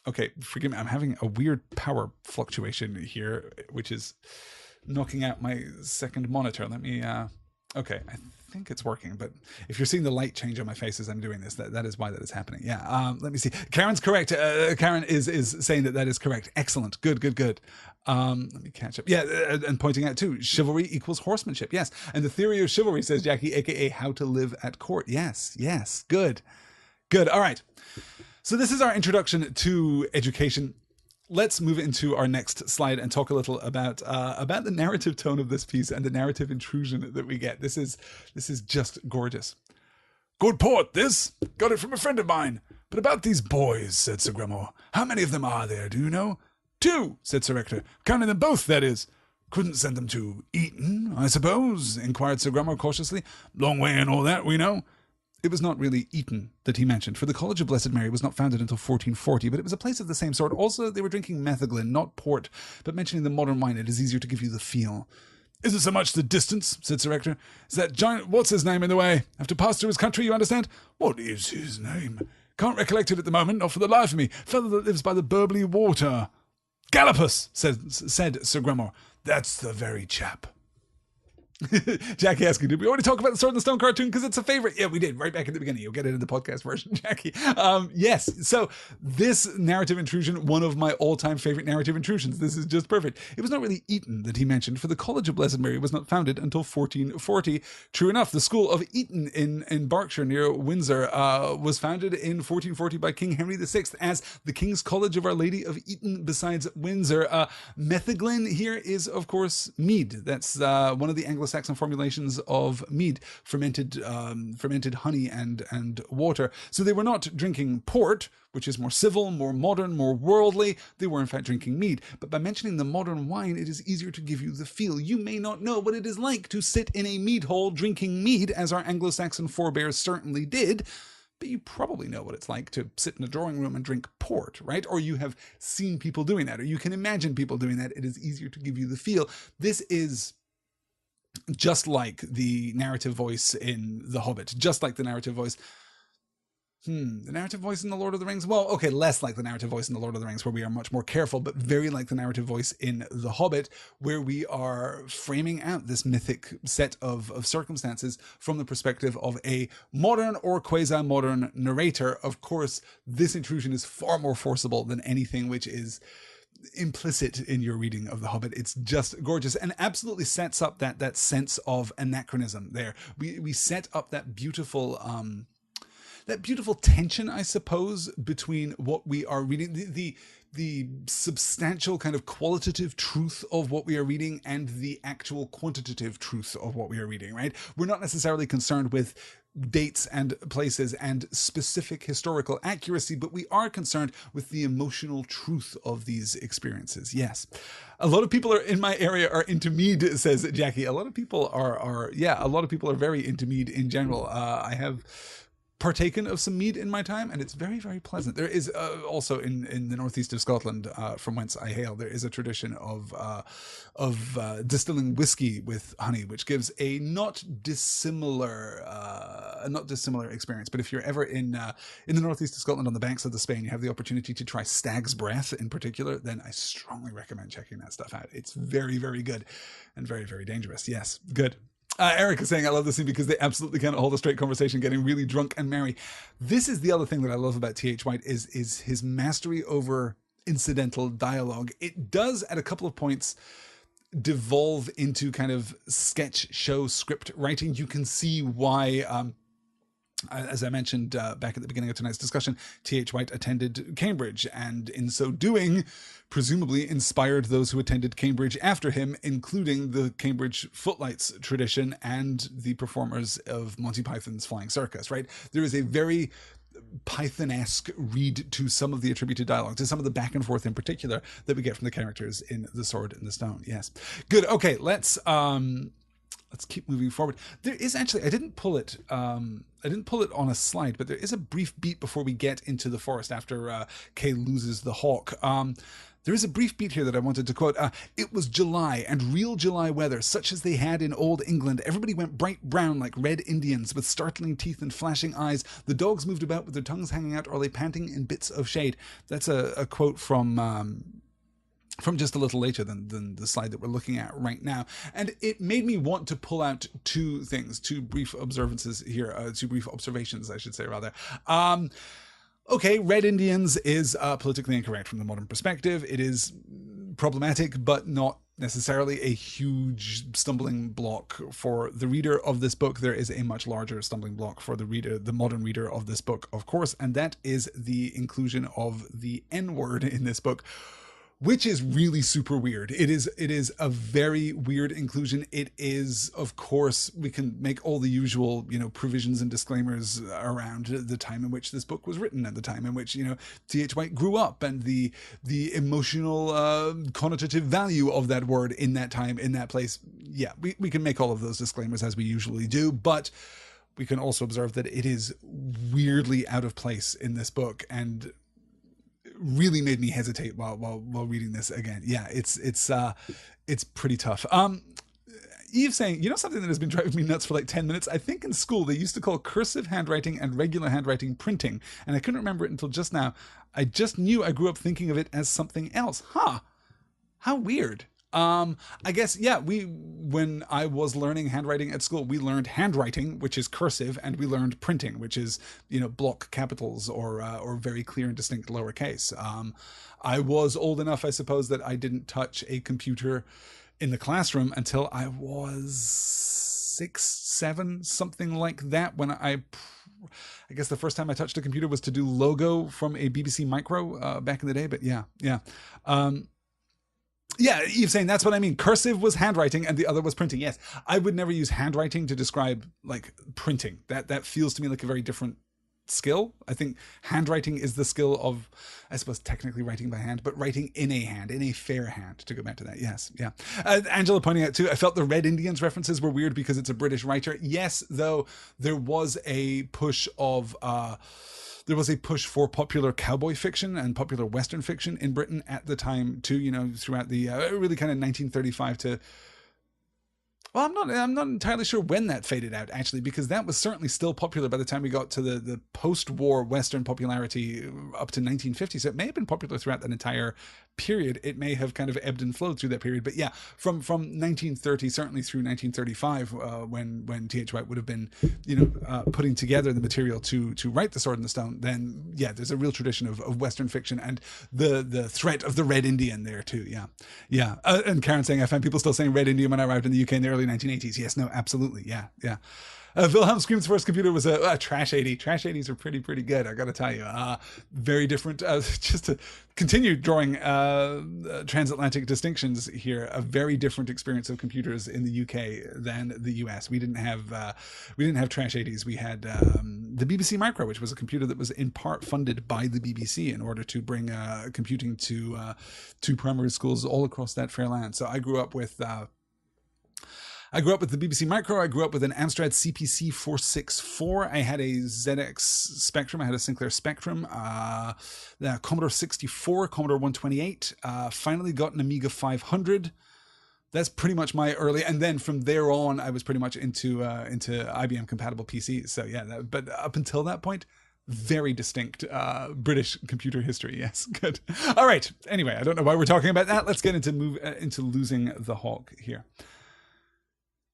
Okay, forgive me. I'm having a weird power fluctuation here, which is knocking out my second monitor. Let me, okay, I think it's working, but if you're seeing the light change on my face as I'm doing this, that is why that is happening. Yeah, let me see. Karen's correct. Karen is saying that is correct. Excellent. Good. Let me catch up. Yeah, and pointing out too, chivalry equals horsemanship. Yes, and the theory of chivalry, says Jackie, aka how to live at court. Yes, good. All right. So this is our introduction to education. Let's move into our next slide and talk a little about the narrative tone of this piece and the narrative intrusion that we get. This is just gorgeous. Good port, this. Got it from a friend of mine. But about these boys, said Sir Grumore. How many of them are there, do you know? 2, said Sir Ector. Counting them both, that is. Couldn't send them to Eton, I suppose? Inquired Sir Grumore cautiously. Long way and all that, we know. It was not really Eton that he mentioned, for the College of Blessed Mary was not founded until 1440, but it was a place of the same sort. Also, they were drinking metheglin, not port, but mentioning the modern wine, it is easier to give you the feel. Isn't so much the distance, said Sir Ector. Is that giant what's-his-name in the way? Have to pass through his country, you understand? What is his name? Can't recollect it at the moment, not for the life of me. Fellow that lives by the Burbly water. Scalopus, said Sir Grumore. That's the very chap. Jackie asking, did we already talk about the Sword and the Stone cartoon because it's a favorite? Yeah, we did right back in the beginning. You'll get it in the podcast version, Jackie. Yes, so this narrative intrusion, one of my all-time favorite narrative intrusions. This is just perfect. It was not really Eton that he mentioned, for the College of Blessed Mary was not founded until 1440. True enough, the school of Eton in Berkshire near Windsor was founded in 1440 by King Henry VI as the King's College of Our Lady of Eton besides Windsor. Metheglin here is, of course, mead. That's one of the Anglo-Saxon formulations of mead, fermented honey and water. So they were not drinking port, which is more civil, more modern, more worldly. They were in fact drinking mead. But by mentioning the modern wine, it is easier to give you the feel. You may not know what it is like to sit in a mead hall drinking mead, as our Anglo-Saxon forebears certainly did. But you probably know what it's like to sit in a drawing room and drink port, right? Or you have seen people doing that, or you can imagine people doing that. It is easier to give you the feel. This is just like the narrative voice in The Hobbit, just like the narrative voice. The narrative voice in The Lord of the Rings? Well, okay, less like the narrative voice in The Lord of the Rings, where we are much more careful, but very like the narrative voice in The Hobbit, where we are framing out this mythic set of circumstances from the perspective of a modern or quasi-modern narrator. Of course, this intrusion is far more forcible than anything which is implicit in your reading of The Hobbit. It's just gorgeous and absolutely sets up that sense of anachronism there. We set up that beautiful tension, I suppose, between what we are reading, the substantial kind of qualitative truth of what we are reading and the actual quantitative truth of what we are reading, right? We're not necessarily concerned with dates and places and specific historical accuracy, but we are concerned with the emotional truth of these experiences. Yes. A lot of people in my area are into mead, says Jackie. A lot of people are very into mead in general. I have partaken of some mead in my time, and it's very, very pleasant. There is also in the northeast of Scotland, from whence I hail, there is a tradition of distilling whiskey with honey, which gives a not dissimilar experience. But if you're ever in the northeast of Scotland on the banks of the Spain, you have the opportunity to try stag's breath in particular, then I strongly recommend checking that stuff out. It's very, very good and very, very dangerous. Yes, good. Eric is saying, I love this scene because they absolutely cannot hold a straight conversation, getting really drunk and merry. This is the other thing that I love about T.H. White is his mastery over incidental dialogue. It does, at a couple of points, devolve into kind of sketch show script writing. You can see why, as I mentioned back at the beginning of tonight's discussion, T.H. White attended Cambridge, and in so doing, presumably inspired those who attended Cambridge after him, including the Cambridge Footlights tradition and the performers of Monty Python's Flying Circus, right? There is a very Python-esque read to some of the attributed dialogue, to some of the back and forth in particular that we get from the characters in The Sword and the Stone. Yes. Good. Okay, let's keep moving forward. There is actually, I didn't pull it on a slide, but there is a brief beat before we get into the forest after Kay loses the hawk. There is a brief beat here that I wanted to quote. It was July, and real July weather, such as they had in old England. Everybody went bright brown like red Indians, with startling teeth and flashing eyes. The dogs moved about with their tongues hanging out, or lay panting in bits of shade. That's a quote from just a little later than the slide that we're looking at right now. And it made me want to pull out two brief observations, I should say, rather. Okay, Red Indians is politically incorrect from the modern perspective. It is problematic, but not necessarily a huge stumbling block for the reader of this book. There is a much larger stumbling block for the modern reader of this book, of course, and that is the inclusion of the N-word in this book, which is really super weird. It is a very weird inclusion. It is, of course, we can make all the usual, provisions and disclaimers around the time in which this book was written and the time in which, T.H. White grew up and the emotional connotative value of that word in that time, in that place. Yeah, we can make all of those disclaimers as we usually do, but we can also observe that it is weirdly out of place in this book and really made me hesitate while reading this again. Yeah, it's pretty tough. Eve saying, something that has been driving me nuts for like 10 minutes. I think in school they used to call cursive handwriting and regular handwriting printing, and I couldn't remember it until just now. I just knew I grew up thinking of it as something else. Huh. How weird. I guess, yeah, when I was learning handwriting at school, we learned handwriting, which is cursive, and we learned printing, which is, block capitals or very clear and distinct lowercase. I was old enough, I suppose, that I didn't touch a computer in the classroom until I was 6, 7, something like that, when I guess the first time I touched a computer was to do logo from a BBC Micro back in the day. But yeah. Yeah, Eve's saying that's what I mean. Cursive was handwriting and the other was printing. Yes, I would never use handwriting to describe like printing. That feels to me like a very different skill. I think handwriting is the skill of, I suppose, technically writing by hand, but writing in a fair hand, to go back to that. Yes, yeah. Angela pointing out too, I felt the Red Indians references were weird because it's a British writer. Yes, though, there was a push for popular cowboy fiction and popular Western fiction in Britain at the time too, throughout the really kind of 1935 to, well, I'm not entirely sure when that faded out, actually, because that was certainly still popular by the time we got to the post-war Western popularity up to 1950. So it may have been popular throughout that entire period. It may have kind of ebbed and flowed through that period. But yeah, from 1930, certainly through 1935, when T.H. White would have been, putting together the material to write The Sword in the Stone, then yeah, there's a real tradition of Western fiction and the threat of the Red Indian there too. Yeah. And Karen saying, I found people still saying Red Indian when I arrived in the UK in the early 1980s. Yes, no, absolutely. Yeah. Wilhelm Scream's first computer was a Trash 80. Trash 80s are pretty good, I gotta tell you. Very different. Just to continue drawing transatlantic distinctions here, a very different experience of computers in the UK than the US. We didn't have Trash 80s. We had the BBC Micro, which was a computer that was in part funded by the BBC in order to bring computing to primary schools all across that fair land. So I grew up with the BBC Micro. I grew up with an Amstrad CPC 464. I had a ZX Spectrum. I had a Sinclair Spectrum. The Commodore 64, Commodore 128. Finally got an Amiga 500. That's pretty much my early. And then from there on, I was pretty much into IBM compatible PCs. So yeah, but up until that point, very distinct British computer history. Yes, good. All right. Anyway, I don't know why we're talking about that. Let's get into Losing the Hawk here.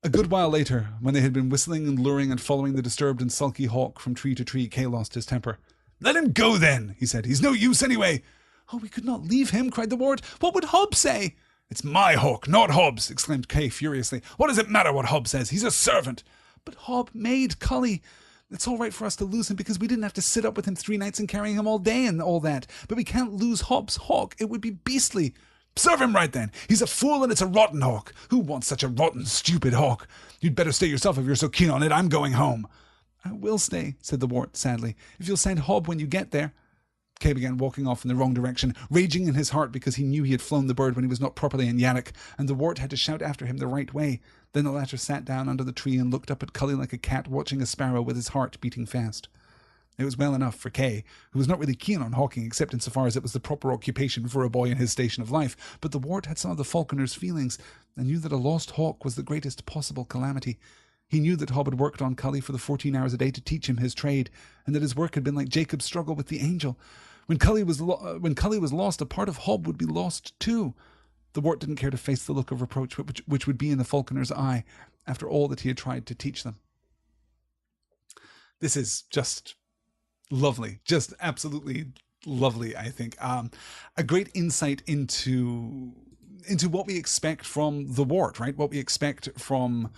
A good while later, when they had been whistling and luring and following the disturbed and sulky hawk from tree to tree, Kay lost his temper. "Let him go then," he said. "He's no use anyway." "Oh, we could not leave him," cried the ward. "What would Hobbs say?" "It's my hawk, not Hobbs," exclaimed Kay furiously. "What does it matter what Hobbs says? He's a servant." "But Hob made Cully. It's all right for us to lose him because we didn't have to sit up with him 3 nights and carrying him all day and all that. But we can't lose Hobbs' hawk. It would be beastly." "Serve him right then. He's a fool and it's a rotten hawk. Who wants such a rotten, stupid hawk? You'd better stay yourself if you're so keen on it. I'm going home." "I will stay," said the wart sadly, "if you'll send Hob when you get there." Kay began walking off in the wrong direction, raging in his heart because he knew he had flown the bird when he was not properly in Yannick, and the wart had to shout after him the right way. Then the latter sat down under the tree and looked up at Cully like a cat watching a sparrow with his heart beating fast. It was well enough for Kay, who was not really keen on hawking except insofar as it was the proper occupation for a boy in his station of life, but the wart had some of the falconer's feelings, and knew that a lost hawk was the greatest possible calamity. He knew that Hob had worked on Cully for the 14 hours a day to teach him his trade, and that his work had been like Jacob's struggle with the angel. When Cully was lost, a part of Hob would be lost too. The wart didn't care to face the look of reproach which would be in the falconer's eye after all that he had tried to teach them. This is just lovely, just absolutely lovely, I think. A great insight into what we expect from the wart, right? What we expect from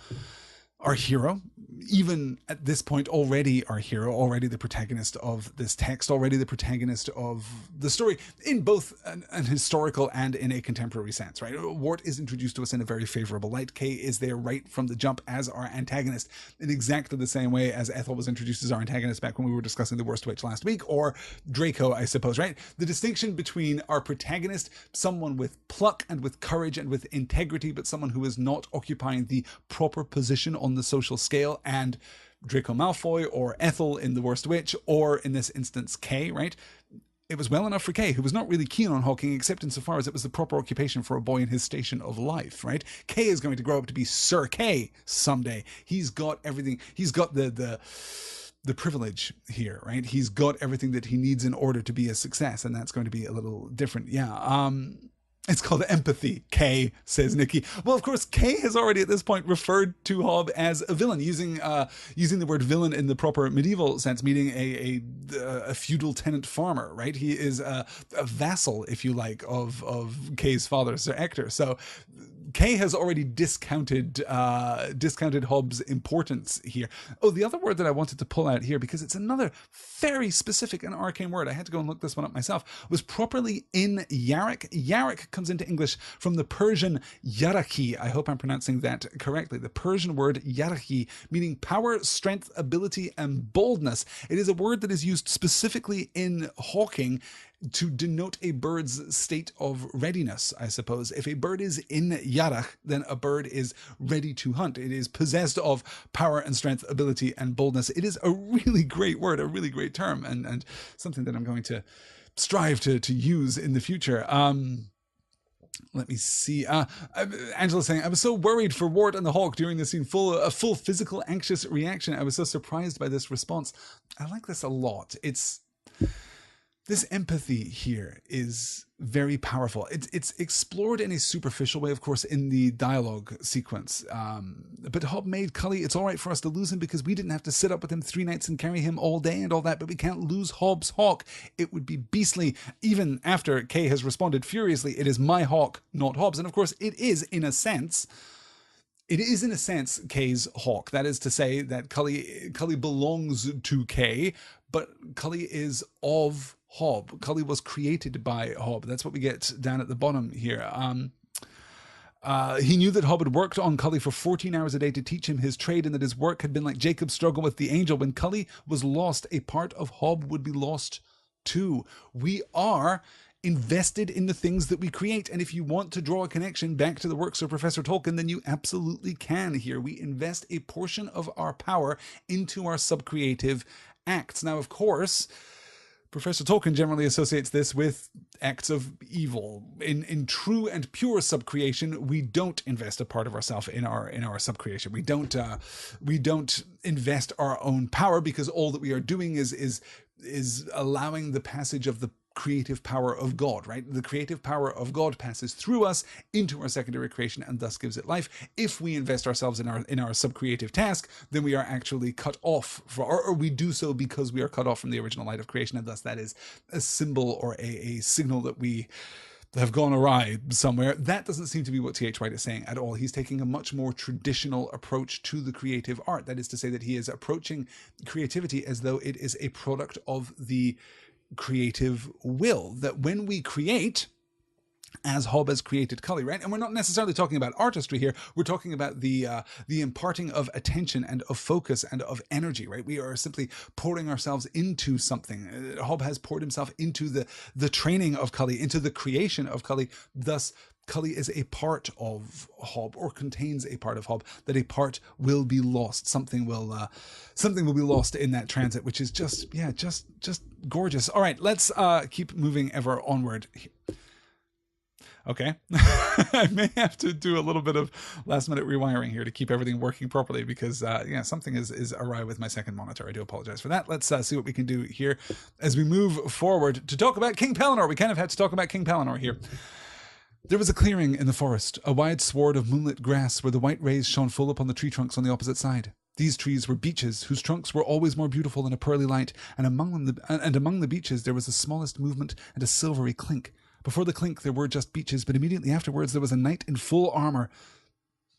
our hero, even at this point already our hero, already the protagonist of this text, already the protagonist of the story in both an historical and in a contemporary sense, right? Wart is introduced to us in a very favorable light. Kay is there right from the jump as our antagonist in exactly the same way as Ethel was introduced as our antagonist back when we were discussing The Worst Witch last week, or Draco, I suppose, right? The distinction between our protagonist, someone with pluck and with courage and with integrity, but someone who is not occupying the proper position on the social scale, and Draco Malfoy or Ethel in The Worst Witch, or in this instance Kay, right? It was well enough for Kay, who was not really keen on hawking except insofar as it was the proper occupation for a boy in his station of life, right? Kay is going to grow up to be Sir Kay someday. He's got everything. He's got the privilege here, right? He's got everything that he needs in order to be a success, and that's going to be a little different. Yeah. It's called empathy, Kay, says Nikki. Well, of course, Kay has already at this point referred to Hob as a villain, using the word villain in the proper medieval sense, meaning a feudal tenant farmer, right? He is a vassal, if you like, of Kay's father, Sir Ector. So Kay has already discounted Hobbes' importance here. Oh, the other word that I wanted to pull out here, because it's another very specific and arcane word, I had to go and look this one up myself, was properly in Yarok. Yarok comes into English from the Persian yaraki. I hope I'm pronouncing that correctly. The Persian word yaraki, meaning power, strength, ability, and boldness. It is a word that is used specifically in hawking to denote a bird's state of readiness, I suppose. If a bird is in yarach, then a bird is ready to hunt. It is possessed of power and strength, ability and boldness. It is a really great word, a really great term, and something that I'm going to strive to use in the future. Let me see. Angela's saying, I was so worried for Wart and the Hawk during the scene. A full physical anxious reaction. I was so surprised by this response. I like this a lot. This empathy here is very powerful. It's explored in a superficial way, of course, in the dialogue sequence. But Hob made Cully, it's all right for us to lose him because we didn't have to sit up with him 3 nights and carry him all day and all that, but we can't lose Hob's hawk. It would be beastly. Even after Kay has responded furiously, it is my hawk, not Hob's. And of course, it is in a sense Kay's hawk. That is to say that Cully belongs to Kay, but Cully is of Hob. Cully was created by Hob. That's what we get down at the bottom here. He knew that Hob had worked on Cully for 14 hours a day to teach him his trade, and that his work had been like Jacob's struggle with the angel. When Cully was lost, a part of Hob would be lost too. We are invested in the things that we create, and if you want to draw a connection back to the works of Professor Tolkien, then you absolutely can here. We invest a portion of our power into our subcreative acts. Now, of course, Professor Tolkien generally associates this with acts of evil. In true and pure subcreation, we don't invest a part of ourselves in our subcreation. We don't invest our own power, because all that we are doing is allowing the passage of the creative power of God, right? The creative power of God passes through us into our secondary creation and thus gives it life. If we invest ourselves in our subcreative task, then we are actually cut off, or we do so because we are cut off from the original light of creation, and thus that is a symbol or a signal that we have gone awry somewhere. That doesn't seem to be what T.H. White is saying at all. He's taking a much more traditional approach to the creative art. That is to say that he is approaching creativity as though it is a product of the creative will, that when we create, as Hob has created Cully, right? And we're not necessarily talking about artistry here. We're talking about the imparting of attention and of focus and of energy, right? We are simply pouring ourselves into something. Hob has poured himself into the training of Cully, into the creation of Cully. Thus, Cully is a part of Hob, or contains a part of Hob. That a part will be lost. Something will be lost in that transit, which is just gorgeous. All right, let's keep moving ever onward. Okay. I may have to do a little bit of last minute rewiring here to keep everything working properly, because something is awry with my second monitor. I do apologize for that. Let's see what we can do here as we move forward to talk about King Pelennor. We kind of had to talk about King Pelennor here. There was a clearing in the forest, a wide sward of moonlit grass where the white rays shone full upon the tree trunks on the opposite side. These trees were beeches, whose trunks were always more beautiful in a pearly light, and among the beeches there was the smallest movement and a silvery clink. Before the clink there were just beeches, but immediately afterwards there was a knight in full armor,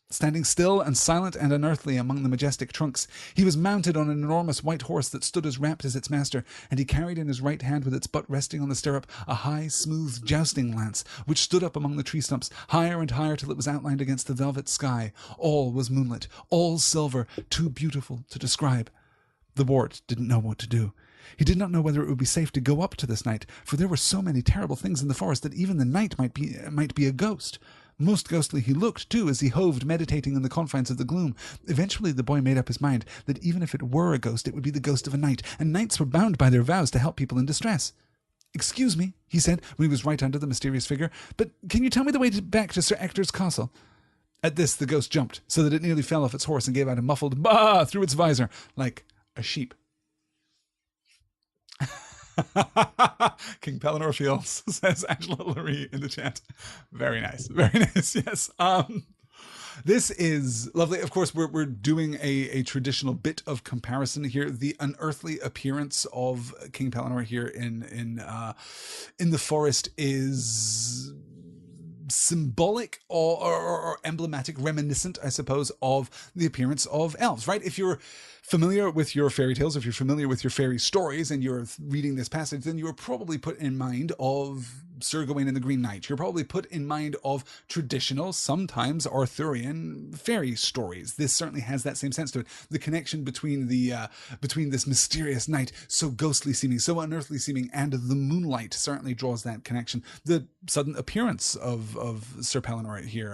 standing still and silent and unearthly among the majestic trunks. He was mounted on an enormous white horse that stood as rapt as its master, and he carried in his right hand, with its butt resting on the stirrup, a high, smooth jousting lance, which stood up among the tree stumps, higher and higher till it was outlined against the velvet sky. All was moonlit, all silver, too beautiful to describe. The wart didn't know what to do. He did not know whether it would be safe to go up to this knight, for there were so many terrible things in the forest that even the knight might be a ghost. Most ghostly he looked, too, as he hoved, meditating in the confines of the gloom. Eventually the boy made up his mind that even if it were a ghost, it would be the ghost of a knight, and knights were bound by their vows to help people in distress. "Excuse me," he said, when he was right under the mysterious figure, "but can you tell me the way back to Sir Ector's castle?" At this the ghost jumped, so that it nearly fell off its horse and gave out a muffled "Bah!" through its visor, like a sheep. King Pellinor feels, says Angela Lurie in the chat. Very nice. Very nice. Yes. This is lovely. Of course, we're doing a traditional bit of comparison here. The unearthly appearance of King Pellinor here in the forest is symbolic or emblematic, reminiscent, I suppose, of the appearance of elves, right? If you're familiar with your fairy tales, if you're familiar with your fairy stories and you're reading this passage, then you're probably put in mind of Sir Gawain and the Green Knight. You're probably put in mind of traditional, sometimes Arthurian fairy stories. This certainly has that same sense to it. The connection between between this mysterious night, so ghostly seeming, so unearthly seeming, and the moonlight certainly draws that connection. The sudden appearance of Sir Pellinor here,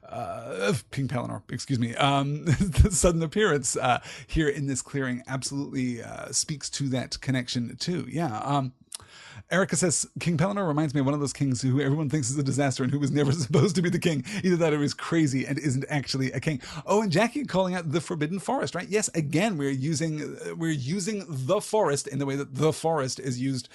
of King Pellinor, excuse me, the sudden appearance here in this clearing absolutely speaks to that connection too. Yeah. Erica says, King Pellinor reminds me of one of those kings who everyone thinks is a disaster and who was never supposed to be the king. Either that or he's crazy and isn't actually a king. Oh, and Jackie calling out the Forbidden Forest, right? Yes, again, we're using the forest in the way that the forest is used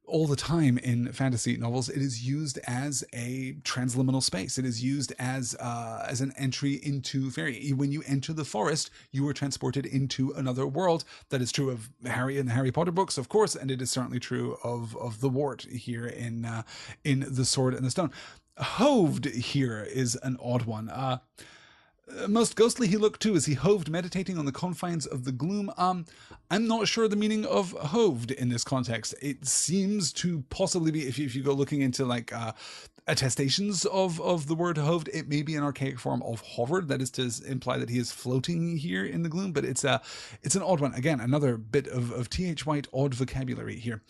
all the time in fantasy novels. It is used as a transliminal space. It is used as an entry into fairy. When you enter the forest, you are transported into another world. That is true of Harry in the Harry Potter books, of course, and it is certainly true of the wart here in The Sword and the Stone. Hoved here is an odd one. Most ghostly he looked too as he hoved, meditating on the confines of the gloom. I'm not sure the meaning of hoved in this context. It seems to possibly be, if you go looking into like attestations of the word hoved, it may be an archaic form of hovered. That is to imply that he is floating here in the gloom. But it's an odd one. Again, another bit of T.H. White odd vocabulary here.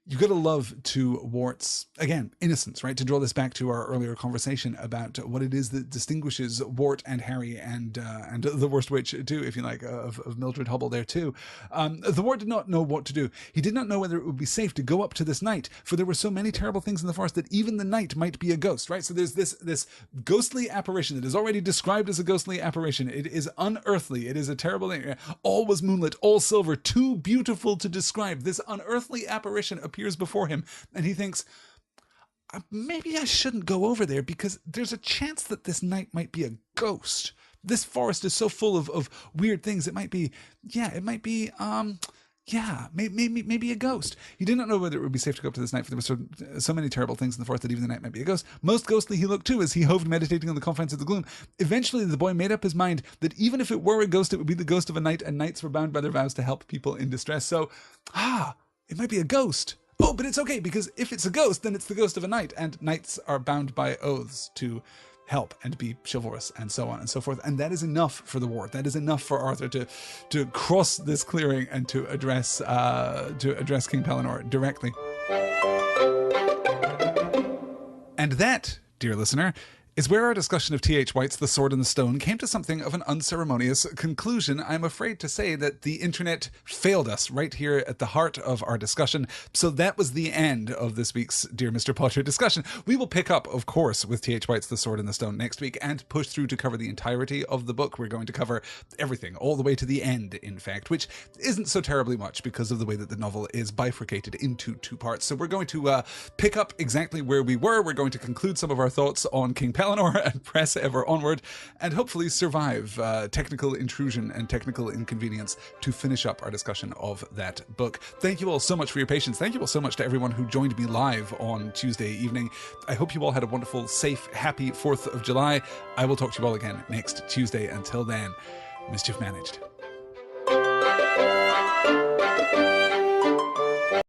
You've got to love to Wart's, again, innocence, right? To draw this back to our earlier conversation about what it is that distinguishes Wart and Harry and the Worst Witch too, if you like, of Mildred Hubble there too. The Wart did not know what to do. He did not know whether it would be safe to go up to this knight, for there were so many terrible things in the forest that even the knight might be a ghost, right? So there's this ghostly apparition that is already described as a ghostly apparition. It is unearthly. It is a terrible thing. All was moonlit, all silver, too beautiful to describe. This unearthly apparition appears before him, and he thinks, maybe I shouldn't go over there because there's a chance that this knight might be a ghost. This forest is so full of weird things. It might be maybe a ghost. He did not know whether it would be safe to go up to this knight, for there were so many terrible things in the forest that even the knight might be a ghost. Most ghostly he looked too as he hoved, meditating on the confines of the gloom. Eventually the boy made up his mind that even if it were a ghost, it would be the ghost of a knight, and knights were bound by their vows to help people in distress. So, it might be a ghost. Oh, but it's okay, because if it's a ghost, then it's the ghost of a knight, and knights are bound by oaths to help and be chivalrous and so on and so forth. And that is enough for the Wart. That is enough for Arthur to cross this clearing and to address King Pellinor directly. And that, dear listener, is where our discussion of T.H. White's The Sword and the Stone came to something of an unceremonious conclusion. I'm afraid to say that the internet failed us right here at the heart of our discussion. So that was the end of this week's Dear Mr. Potter discussion. We will pick up, of course, with T.H. White's The Sword and the Stone next week and push through to cover the entirety of the book. We're going to cover everything, all the way to the end, in fact, which isn't so terribly much because of the way that the novel is bifurcated into two parts. So we're going to pick up exactly where we were. We're going to conclude some of our thoughts on King Pellinor and press ever onward, and hopefully survive technical intrusion and technical inconvenience to finish up our discussion of that book. Thank you all so much for your patience. Thank you all so much to everyone who joined me live on Tuesday evening. I hope you all had a wonderful, safe, happy 4th of July. I will talk to you all again next Tuesday. Until then, mischief managed.